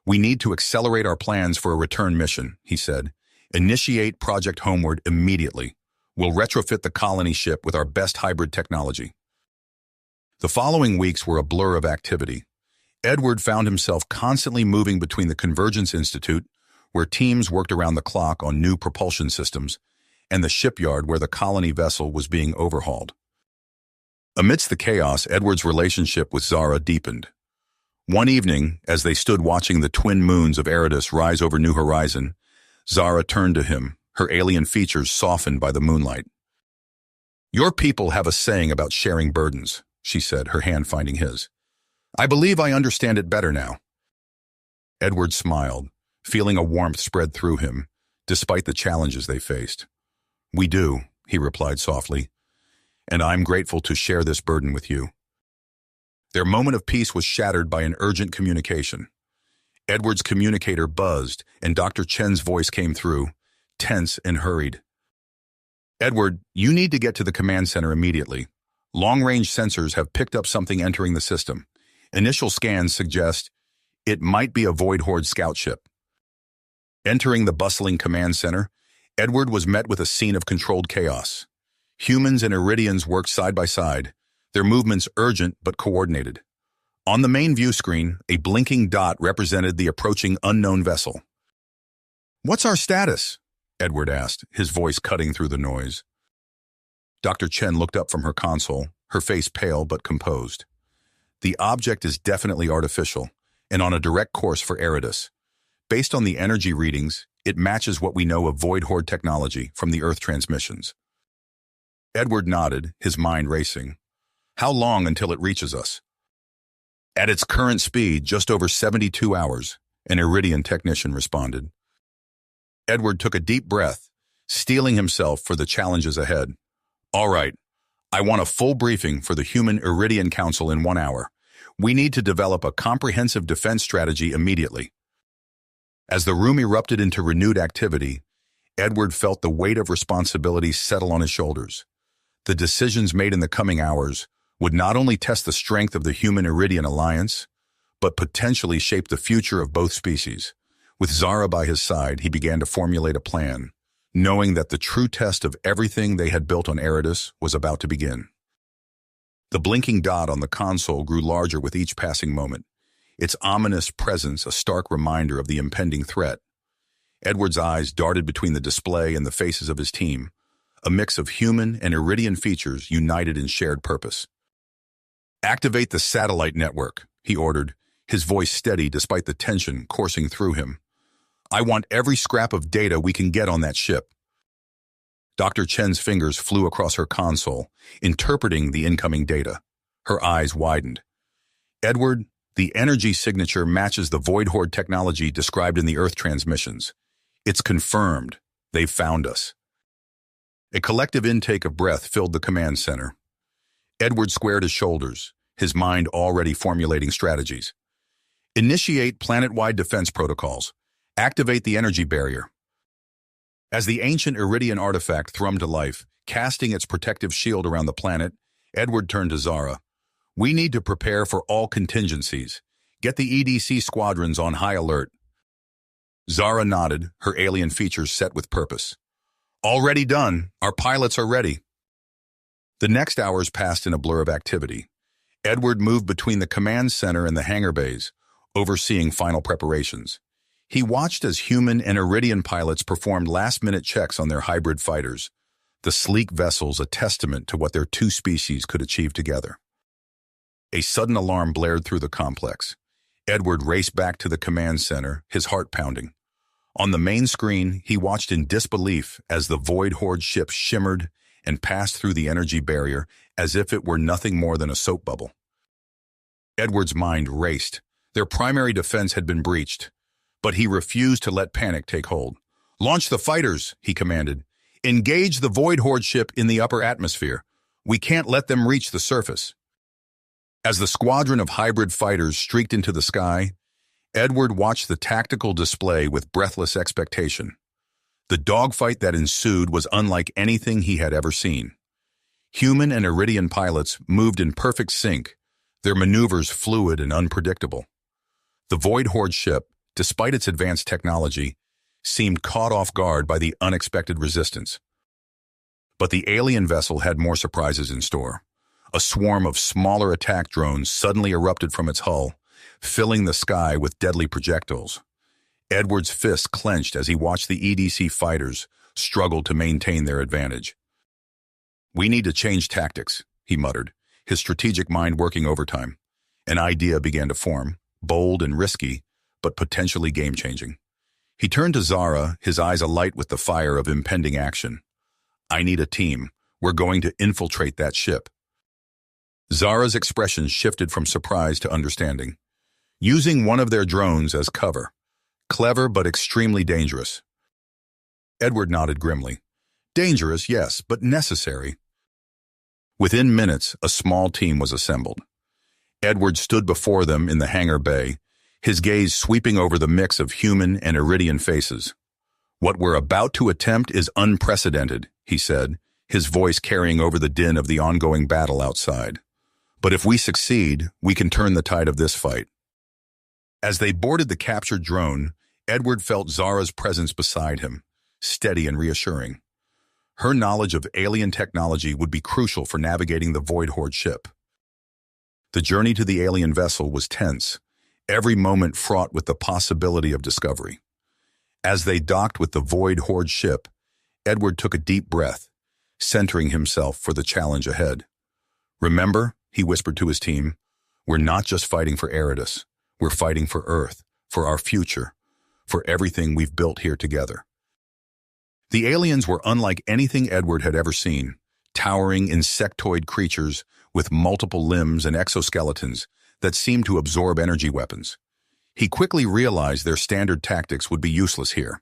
"We need to accelerate our plans for a return mission," he said. "Initiate Project Homeward immediately. We'll retrofit the colony ship with our best hybrid technology." The following weeks were a blur of activity. Edward found himself constantly moving between the Convergence Institute, where teams worked around the clock on new propulsion systems, and the shipyard where the colony vessel was being overhauled. Amidst the chaos, Edward's relationship with Zara deepened. One evening, as they stood watching the twin moons of Eridus rise over New Horizon, Zara turned to him, her alien features softened by the moonlight. "Your people have a saying about sharing burdens," she said, her hand finding his. "I believe I understand it better now." Edward smiled, feeling a warmth spread through him, despite the challenges they faced. "We do," he replied softly, "and I'm grateful to share this burden with you." Their moment of peace was shattered by an urgent communication. Edward's communicator buzzed, and Dr. Chen's voice came through, tense and hurried. "Edward, you need to get to the command center immediately. Long-range sensors have picked up something entering the system. Initial scans suggest it might be a Void Horde scout ship." Entering the bustling command center, Edward was met with a scene of controlled chaos. Humans and Iridians worked side by side, their movements urgent but coordinated. On the main view screen, a blinking dot represented the approaching unknown vessel. "What's our status?" Edward asked, his voice cutting through the noise. Dr. Chen looked up from her console, her face pale but composed. "The object is definitely artificial, and on a direct course for Eridus. Based on the energy readings, it matches what we know of Void Horde technology from the Earth transmissions." Edward nodded, his mind racing. "How long until it reaches us?" "At its current speed, just over 72 hours, an Iridian technician responded. Edward took a deep breath, steeling himself for the challenges ahead. "All right, I want a full briefing for the Human Iridian Council in 1 hour. We need to develop a comprehensive defense strategy immediately." As the room erupted into renewed activity, Edward felt the weight of responsibility settle on his shoulders. The decisions made in the coming hours would not only test the strength of the Human-Iridian alliance, but potentially shape the future of both species. With Zara by his side, he began to formulate a plan, knowing that the true test of everything they had built on Eridus was about to begin. The blinking dot on the console grew larger with each passing moment, its ominous presence a stark reminder of the impending threat. Edward's eyes darted between the display and the faces of his team, a mix of human and Iridian features united in shared purpose. "Activate the satellite network," he ordered, his voice steady despite the tension coursing through him. "I want every scrap of data we can get on that ship." Dr. Chen's fingers flew across her console, interpreting the incoming data. Her eyes widened. "Edward, the energy signature matches the Void Horde technology described in the Earth transmissions. It's confirmed. They've found us." A collective intake of breath filled the command center. Edward squared his shoulders, his mind already formulating strategies. "Initiate planet-wide defense protocols. Activate the energy barrier." As the ancient Iridian artifact thrummed to life, casting its protective shield around the planet, Edward turned to Zara. "We need to prepare for all contingencies. Get the EDC squadrons on high alert." Zara nodded, her alien features set with purpose. "Already done. Our pilots are ready." The next hours passed in a blur of activity. Edward moved between the command center and the hangar bays, overseeing final preparations. He watched as human and Iridian pilots performed last-minute checks on their hybrid fighters, the sleek vessels a testament to what their two species could achieve together. A sudden alarm blared through the complex. Edward raced back to the command center, his heart pounding. On the main screen, he watched in disbelief as the Void Horde ship shimmered and passed through the energy barrier as if it were nothing more than a soap bubble. Edward's mind raced. Their primary defense had been breached, but he refused to let panic take hold. "Launch the fighters," he commanded. "Engage the Void Horde ship in the upper atmosphere. We can't let them reach the surface." As the squadron of hybrid fighters streaked into the sky, Edward watched the tactical display with breathless expectation. The dogfight that ensued was unlike anything he had ever seen. Human and Iridian pilots moved in perfect sync, their maneuvers fluid and unpredictable. The Void Horde ship, despite its advanced technology, seemed caught off guard by the unexpected resistance. But the alien vessel had more surprises in store. A swarm of smaller attack drones suddenly erupted from its hull, filling the sky with deadly projectiles. Edward's fists clenched as he watched the EDC fighters struggle to maintain their advantage. "We need to change tactics," he muttered, his strategic mind working overtime. An idea began to form, bold and risky, but potentially game-changing. He turned to Zara, his eyes alight with the fire of impending action. "I need a team. We're going to infiltrate that ship." Zara's expression shifted from surprise to understanding. "Using one of their drones as cover. Clever but extremely dangerous." Edward nodded grimly. "Dangerous, yes, but necessary." Within minutes, a small team was assembled. Edward stood before them in the hangar bay, his gaze sweeping over the mix of human and Iridian faces. "What we're about to attempt is unprecedented," he said, his voice carrying over the din of the ongoing battle outside. "But if we succeed, we can turn the tide of this fight." As they boarded the captured drone, Edward felt Zara's presence beside him, steady and reassuring. Her knowledge of alien technology would be crucial for navigating the Void Horde ship. The journey to the alien vessel was tense, every moment fraught with the possibility of discovery. As they docked with the Void Horde ship, Edward took a deep breath, centering himself for the challenge ahead. "Remember," he whispered to his team, "we're not just fighting for Eridus. We're fighting for Earth, for our future, for everything we've built here together." The aliens were unlike anything Edward had ever seen, towering insectoid creatures with multiple limbs and exoskeletons that seemed to absorb energy weapons. He quickly realized their standard tactics would be useless here.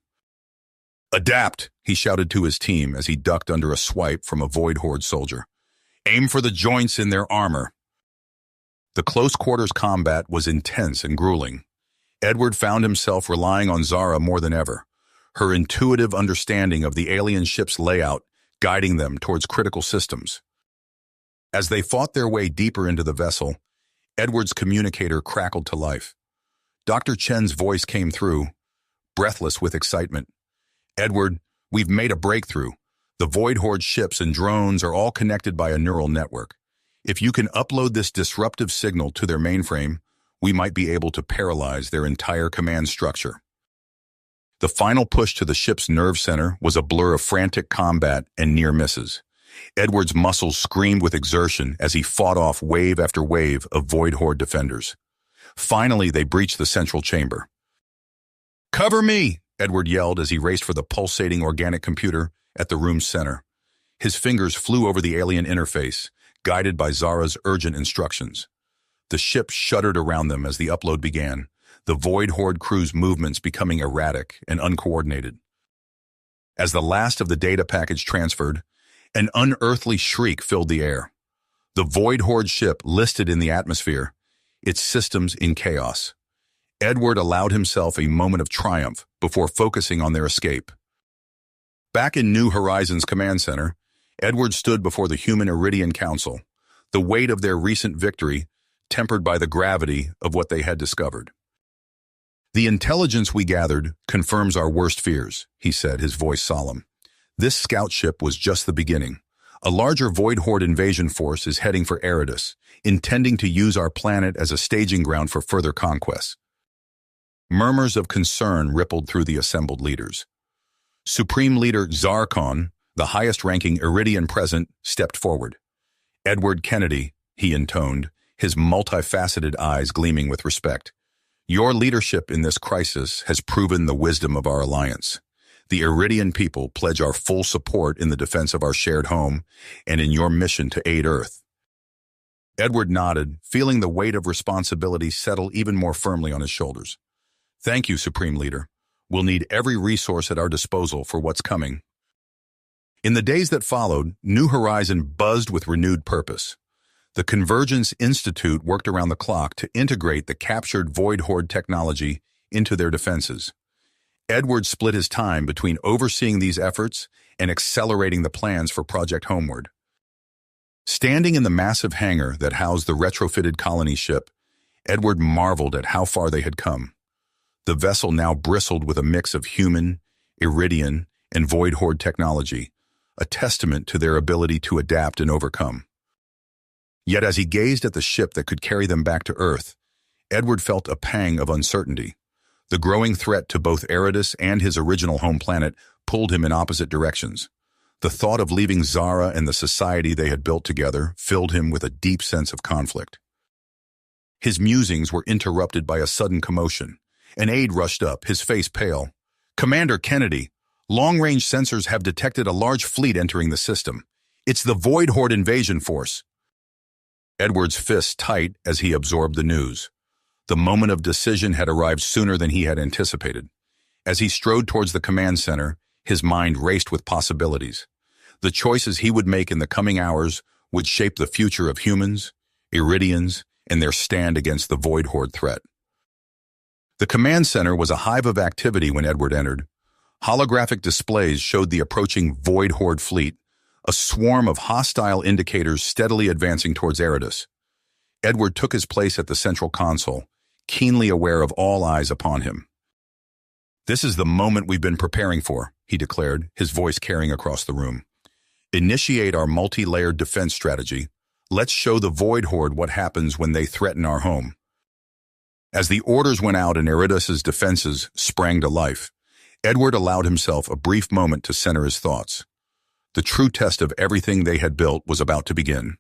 "Adapt," he shouted to his team as he ducked under a swipe from a Void Horde soldier. "Aim for the joints in their armor." The close-quarters combat was intense and grueling. Edward found himself relying on Zara more than ever, her intuitive understanding of the alien ship's layout guiding them towards critical systems. As they fought their way deeper into the vessel, Edward's communicator crackled to life. Dr. Chen's voice came through, breathless with excitement. "Edward, we've made a breakthrough. The Void Horde ships and drones are all connected by a neural network. If you can upload this disruptive signal to their mainframe, we might be able to paralyze their entire command structure." The final push to the ship's nerve center was a blur of frantic combat and near misses. Edward's muscles screamed with exertion as he fought off wave after wave of Void Horde defenders. Finally, they breached the central chamber. "Cover me!" Edward yelled as he raced for the pulsating organic computer at the room's center. His fingers flew over the alien interface, guided by Zara's urgent instructions. The ship shuddered around them as the upload began, the Void Horde crew's movements becoming erratic and uncoordinated. As the last of the data package transferred, an unearthly shriek filled the air. The Void Horde ship listed in the atmosphere, its systems in chaos. Edward allowed himself a moment of triumph before focusing on their escape. Back in New Horizons Command Center, Edward stood before the human Iridian Council, the weight of their recent victory tempered by the gravity of what they had discovered. "The intelligence we gathered confirms our worst fears," he said, his voice solemn. "This scout ship was just the beginning. A larger Void Horde invasion force is heading for Eridus, intending to use our planet as a staging ground for further conquests. Murmurs of concern rippled through the assembled leaders. Supreme Leader Zarkon, the highest-ranking Iridian present, stepped forward. "Edward Kennedy," he intoned, his multifaceted eyes gleaming with respect. "Your leadership in this crisis has proven the wisdom of our alliance. The Iridian people pledge our full support in the defense of our shared home and in your mission to aid Earth." Edward nodded, feeling the weight of responsibility settle even more firmly on his shoulders. "Thank you, Supreme Leader. We'll need every resource at our disposal for what's coming." In the days that followed, New Horizon buzzed with renewed purpose. The Convergence Institute worked around the clock to integrate the captured Void Horde technology into their defenses. Edward split his time between overseeing these efforts and accelerating the plans for Project Homeward. Standing in the massive hangar that housed the retrofitted colony ship, Edward marveled at how far they had come. The vessel now bristled with a mix of human, Iridian, and Void Horde technology, a testament to their ability to adapt and overcome. Yet as he gazed at the ship that could carry them back to Earth, Edward felt a pang of uncertainty. The growing threat to both Eridus and his original home planet pulled him in opposite directions. The thought of leaving Zara and the society they had built together filled him with a deep sense of conflict. His musings were interrupted by a sudden commotion. An aide rushed up, his face pale. "Commander Kennedy, long-range sensors have detected a large fleet entering the system. It's the Void Horde invasion force." Edward's fists tight as he absorbed the news. The moment of decision had arrived sooner than he had anticipated. As he strode towards the command center, his mind raced with possibilities. The choices he would make in the coming hours would shape the future of humans, Iridians, and their stand against the Void Horde threat. The command center was a hive of activity when Edward entered. Holographic displays showed the approaching Void Horde fleet, a swarm of hostile indicators steadily advancing towards Eridus. Edward took his place at the central console, keenly aware of all eyes upon him. "This is the moment we've been preparing for," he declared, his voice carrying across the room. "Initiate our multi-layered defense strategy. Let's show the Void Horde what happens when they threaten our home." As the orders went out and Eridus's defenses sprang to life, Edward allowed himself a brief moment to center his thoughts. The true test of everything they had built was about to begin.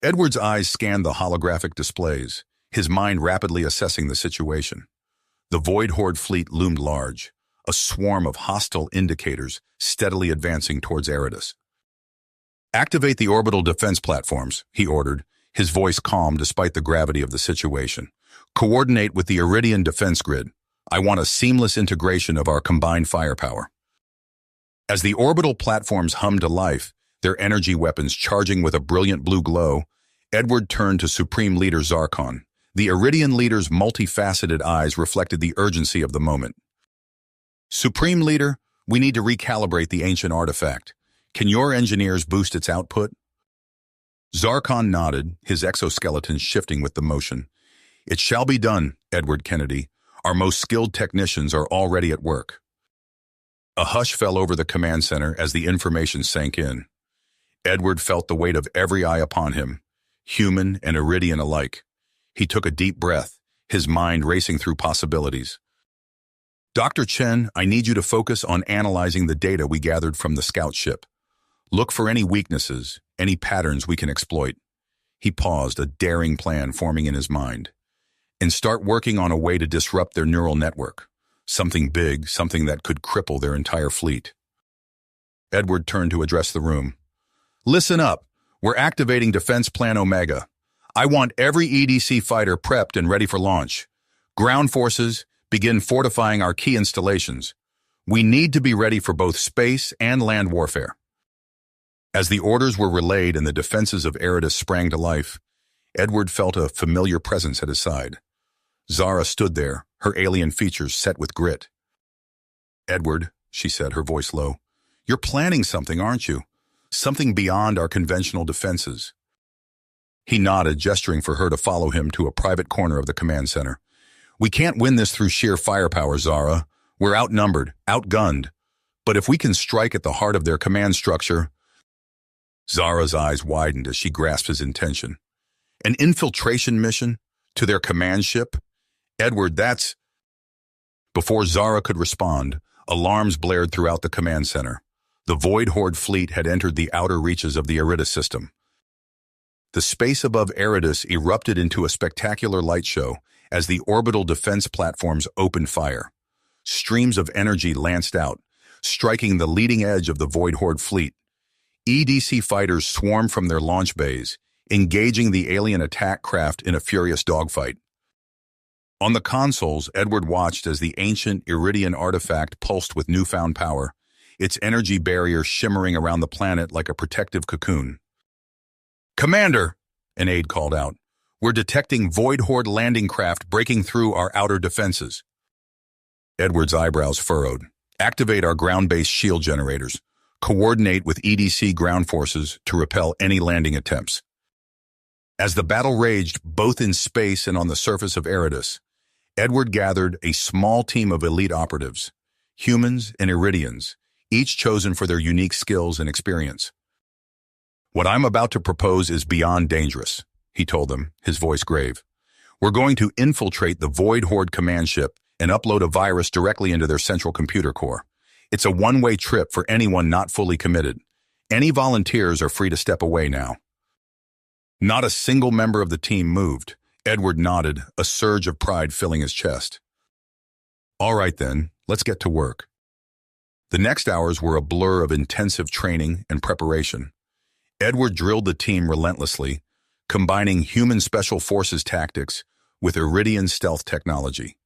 Edward's eyes scanned the holographic displays, his mind rapidly assessing the situation. The Void Horde fleet loomed large, a swarm of hostile indicators steadily advancing towards Eridus. "Activate the orbital defense platforms," he ordered, his voice calm despite the gravity of the situation. "Coordinate with the Iridian defense grid. I want a seamless integration of our combined firepower." As the orbital platforms hummed to life, their energy weapons charging with a brilliant blue glow, Edward turned to Supreme Leader Zarkon. The Iridian leader's multifaceted eyes reflected the urgency of the moment. "Supreme Leader, we need to recalibrate the ancient artifact. Can your engineers boost its output?" Zarkon nodded, his exoskeleton shifting with the motion. "It shall be done, Edward Kennedy. Our most skilled technicians are already at work." A hush fell over the command center as the information sank in. Edward felt the weight of every eye upon him, human and Iridian alike. He took a deep breath, his mind racing through possibilities. "Dr. Chen, I need you to focus on analyzing the data we gathered from the scout ship. Look for any weaknesses, any patterns we can exploit." He paused, a daring plan forming in his mind. "And start working on a way to disrupt their neural network. Something big, something that could cripple their entire fleet." Edward turned to address the room. "Listen up. We're activating Defense Plan Omega. I want every EDC fighter prepped and ready for launch. Ground forces, begin fortifying our key installations. We need to be ready for both space and land warfare." As the orders were relayed and the defenses of Eridus sprang to life, Edward felt a familiar presence at his side. Zara stood there, her alien features set with grit. "Edward," she said, her voice low, "you're planning something, aren't you? Something beyond our conventional defenses." He nodded, gesturing for her to follow him to a private corner of the command center. "We can't win this through sheer firepower, Zara. We're outnumbered, outgunned. But if we can strike at the heart of their command structure—" Zara's eyes widened as she grasped his intention. "An infiltration mission? To their command ship? Edward, that's—" Before Zara could respond, alarms blared throughout the command center. The Void Horde fleet had entered the outer reaches of the Eridus system. The space above Eridus erupted into a spectacular light show as the orbital defense platforms opened fire. Streams of energy lanced out, striking the leading edge of the Void Horde fleet. EDC fighters swarmed from their launch bays, engaging the alien attack craft in a furious dogfight. On the consoles, Edward watched as the ancient Iridian artifact pulsed with newfound power, its energy barrier shimmering around the planet like a protective cocoon. "Commander," an aide called out, "we're detecting Void Horde landing craft breaking through our outer defenses." Edward's eyebrows furrowed. "Activate our ground-based shield generators. Coordinate with EDC ground forces to repel any landing attempts." As the battle raged both in space and on the surface of Eridus, Edward gathered a small team of elite operatives, humans and Iridians, each chosen for their unique skills and experience. "What I'm about to propose is beyond dangerous," he told them, his voice grave. "We're going to infiltrate the Void Horde command ship and upload a virus directly into their central computer core. It's a one-way trip for anyone not fully committed. Any volunteers are free to step away now." Not a single member of the team moved. Edward nodded, a surge of pride filling his chest. "All right then, let's get to work." The next hours were a blur of intensive training and preparation. Edward drilled the team relentlessly, combining human special forces tactics with Iridian stealth technology.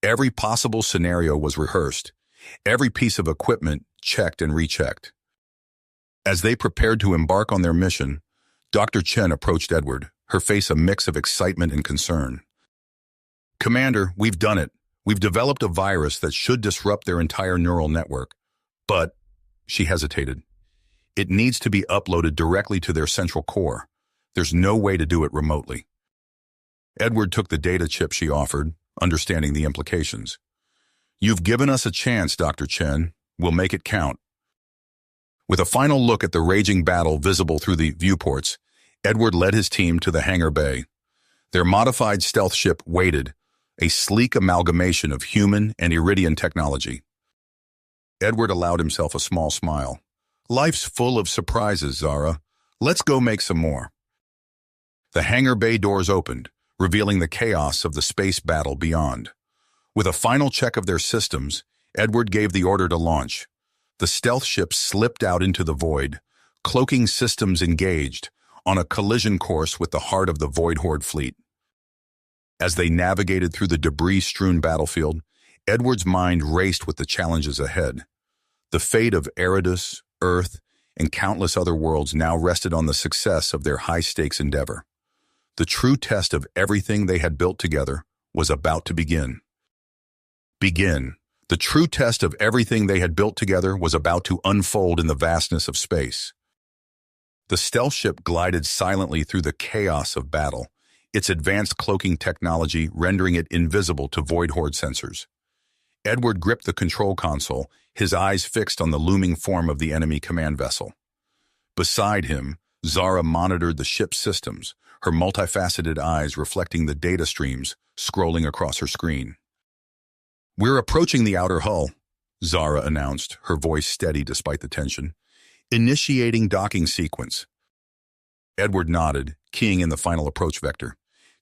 Every possible scenario was rehearsed, every piece of equipment checked and rechecked. As they prepared to embark on their mission, Dr. Chen approached Edward, her face a mix of excitement and concern. "Commander, we've done it. We've developed a virus that should disrupt their entire neural network. But," she hesitated, "it needs to be uploaded directly to their central core. There's no way to do it remotely." Edward took the data chip she offered, understanding the implications. "You've given us a chance, Dr. Chen. We'll make it count." With a final look at the raging battle visible through the viewports, Edward led his team to the hangar bay. Their modified stealth ship waited, a sleek amalgamation of human and Iridian technology. Edward allowed himself a small smile. "Life's full of surprises, Zara. Let's go make some more." The hangar bay doors opened, revealing the chaos of the space battle beyond. With a final check of their systems, Edward gave the order to launch. The stealth ship slipped out into the void, cloaking systems engaged, on a collision course with the heart of the Void Horde fleet. As they navigated through the debris-strewn battlefield, Edward's mind raced with the challenges ahead. The fate of Eridus, Earth, and countless other worlds now rested on the success of their high-stakes endeavor. The true test of everything they had built together was about to begin. The true test of everything they had built together was about to unfold in the vastness of space. The stealth ship glided silently through the chaos of battle, its advanced cloaking technology rendering it invisible to Void Horde sensors. Edward gripped the control console, his eyes fixed on the looming form of the enemy command vessel. Beside him, Zara monitored the ship's systems, her multifaceted eyes reflecting the data streams scrolling across her screen. "We're approaching the outer hull," Zara announced, her voice steady despite the tension. "Initiating docking sequence." Edward nodded, keying in the final approach vector.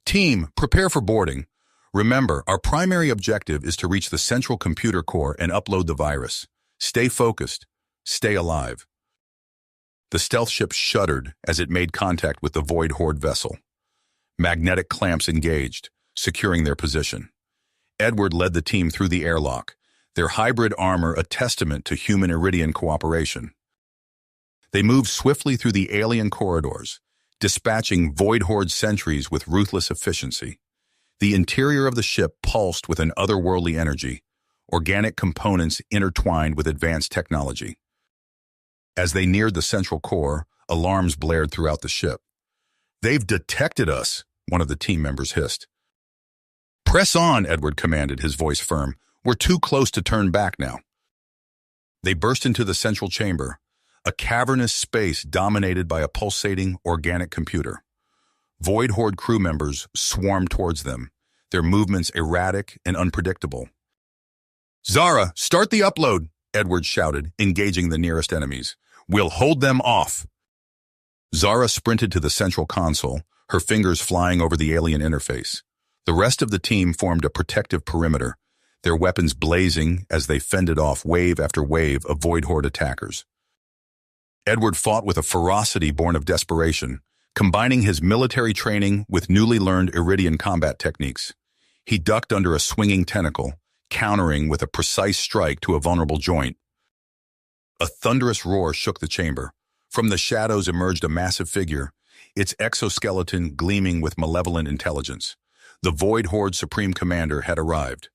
"Team, prepare for boarding. Remember, our primary objective is to reach the central computer core and upload the virus. Stay focused. Stay alive." The stealth ship shuddered as it made contact with the Void Horde vessel. Magnetic clamps engaged, securing their position. Edward led the team through the airlock, their hybrid armor a testament to human Iridian cooperation. They moved swiftly through the alien corridors, dispatching Void Horde sentries with ruthless efficiency. The interior of the ship pulsed with an otherworldly energy, organic components intertwined with advanced technology. As they neared the central core, alarms blared throughout the ship. "They've detected us," one of the team members hissed. "Press on," Edward commanded, his voice firm. "We're too close to turn back now." They burst into the central chamber, a cavernous space dominated by a pulsating organic computer. Void Horde crew members swarmed towards them, their movements erratic and unpredictable. Zara, start the upload, Edward shouted, engaging the nearest enemies. We'll hold them off. Zara sprinted to the central console, her fingers flying over the alien interface. The rest of the team formed a protective perimeter, their weapons blazing as they fended off wave after wave of Void Horde attackers. Edward fought with a ferocity born of desperation, combining his military training with newly learned Iridian combat techniques. He ducked under a swinging tentacle, countering with a precise strike to a vulnerable joint. A thunderous roar shook the chamber. From the shadows emerged a massive figure, its exoskeleton gleaming with malevolent intelligence. The Void Horde Supreme Commander had arrived.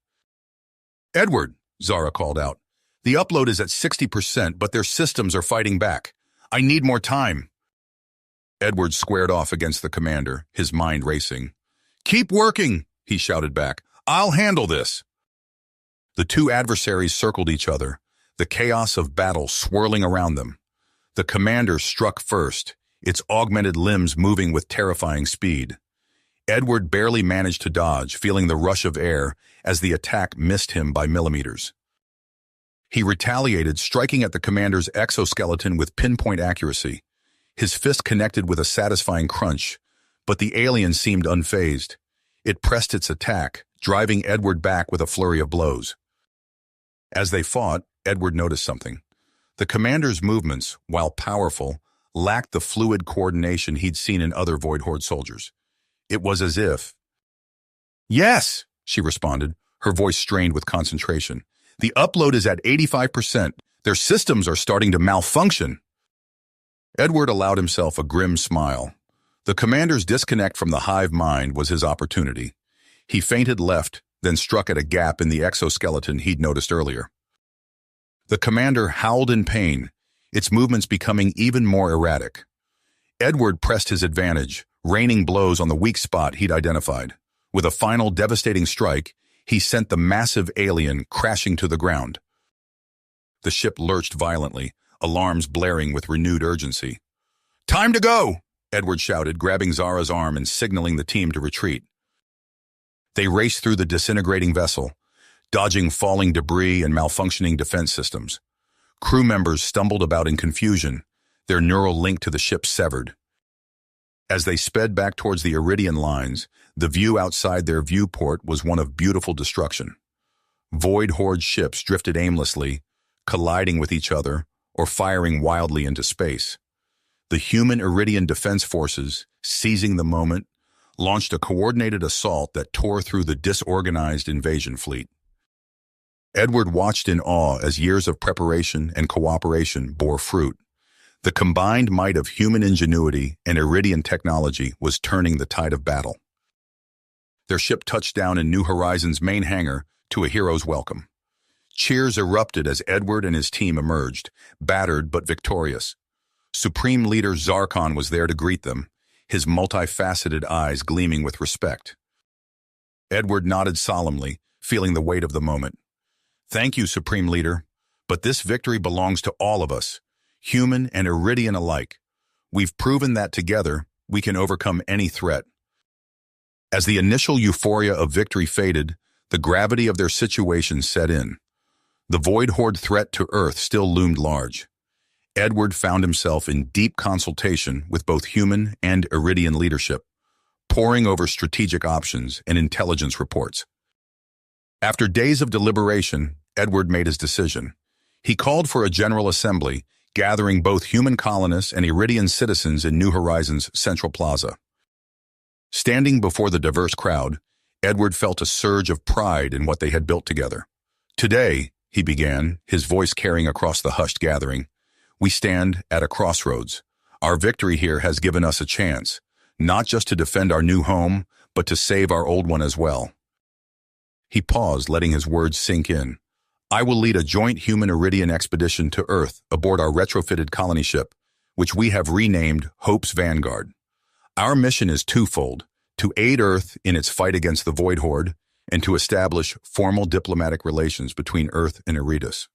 Edward, Zara called out. The upload is at 60%, but their systems are fighting back. I need more time. Edward squared off against the commander, his mind racing. Keep working, he shouted back. I'll handle this. The two adversaries circled each other, the chaos of battle swirling around them. The commander struck first, its augmented limbs moving with terrifying speed. Edward barely managed to dodge, feeling the rush of air as the attack missed him by millimeters. He retaliated, striking at the commander's exoskeleton with pinpoint accuracy. His fist connected with a satisfying crunch, but the alien seemed unfazed. It pressed its attack, driving Edward back with a flurry of blows. As they fought, Edward noticed something. The commander's movements, while powerful, lacked the fluid coordination he'd seen in other Void Horde soldiers. It was as if... Yes, she responded, her voice strained with concentration. The upload is at 85%. Their systems are starting to malfunction. Edward allowed himself a grim smile. The commander's disconnect from the hive mind was his opportunity. He feinted left, then struck at a gap in the exoskeleton he'd noticed earlier. The commander howled in pain, its movements becoming even more erratic. Edward pressed his advantage, raining blows on the weak spot he'd identified. With a final devastating strike, he sent the massive alien crashing to the ground. The ship lurched violently, alarms blaring with renewed urgency. Time to go, Edward shouted, grabbing Zara's arm and signaling the team to retreat. They raced through the disintegrating vessel, dodging falling debris and malfunctioning defense systems. Crew members stumbled about in confusion, their neural link to the ship severed. As they sped back towards the Iridian lines, the view outside their viewport was one of beautiful destruction. Void Horde ships drifted aimlessly, colliding with each other or firing wildly into space. The human Iridian defense forces, seizing the moment, launched a coordinated assault that tore through the disorganized invasion fleet. Edward watched in awe as years of preparation and cooperation bore fruit. The combined might of human ingenuity and Iridian technology was turning the tide of battle. Their ship touched down in New Horizons' main hangar to a hero's welcome. Cheers erupted as Edward and his team emerged, battered but victorious. Supreme Leader Zarkon was there to greet them, his multifaceted eyes gleaming with respect. Edward nodded solemnly, feeling the weight of the moment. Thank you, Supreme Leader, but this victory belongs to all of us, human and Iridian alike. We've proven that together we can overcome any threat. As the initial euphoria of victory faded, the gravity of their situation set in. The Void Horde threat to Earth still loomed large. Edward found himself in deep consultation with both human and Iridian leadership, poring over strategic options and intelligence reports. After days of deliberation, Edward made his decision. He called for a general assembly, gathering both human colonists and Iridian citizens in New Horizons' Central Plaza. Standing before the diverse crowd, Edward felt a surge of pride in what they had built together. Today, he began, his voice carrying across the hushed gathering, we stand at a crossroads. Our victory here has given us a chance, not just to defend our new home, but to save our old one as well. He paused, letting his words sink in. I will lead a joint human Iridian expedition to Earth aboard our retrofitted colony ship, which we have renamed Hope's Vanguard. Our mission is twofold, to aid Earth in its fight against the Void Horde, and to establish formal diplomatic relations between Earth and Eridus.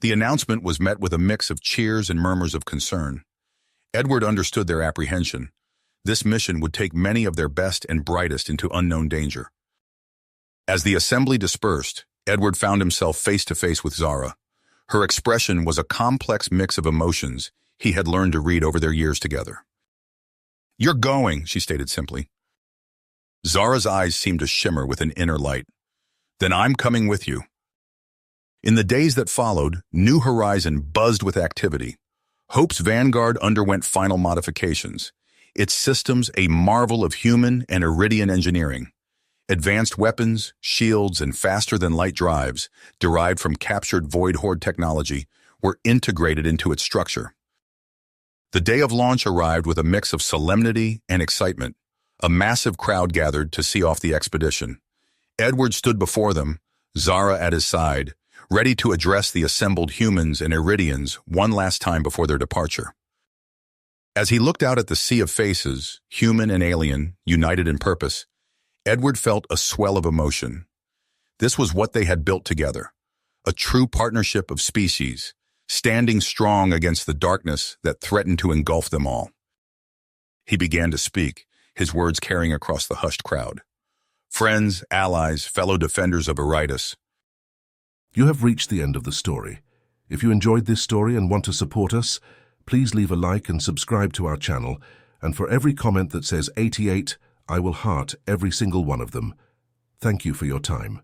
The announcement was met with a mix of cheers and murmurs of concern. Edward understood their apprehension. This mission would take many of their best and brightest into unknown danger. As the assembly dispersed, Edward found himself face to face with Zara. Her expression was a complex mix of emotions he had learned to read over their years together. "You're going," she stated simply. Zara's eyes seemed to shimmer with an inner light. "Then I'm coming with you." In the days that followed, New Horizon buzzed with activity. Hope's Vanguard underwent final modifications, its systems a marvel of human and Iridian engineering. Advanced weapons, shields, and faster-than-light drives, derived from captured Void Horde technology, were integrated into its structure. The day of launch arrived with a mix of solemnity and excitement. A massive crowd gathered to see off the expedition. Edward stood before them, Zara at his side, ready to address the assembled humans and Iridians one last time before their departure. As he looked out at the sea of faces, human and alien, united in purpose, Edward felt a swell of emotion. This was what they had built together, a true partnership of species, standing strong against the darkness that threatened to engulf them all. He began to speak, his words carrying across the hushed crowd. "Friends, allies, fellow defenders of Eritis." You have reached the end of the story. If you enjoyed this story and want to support us, please leave a like and subscribe to our channel, and for every comment that says 88, I will heart every single one of them. Thank you for your time.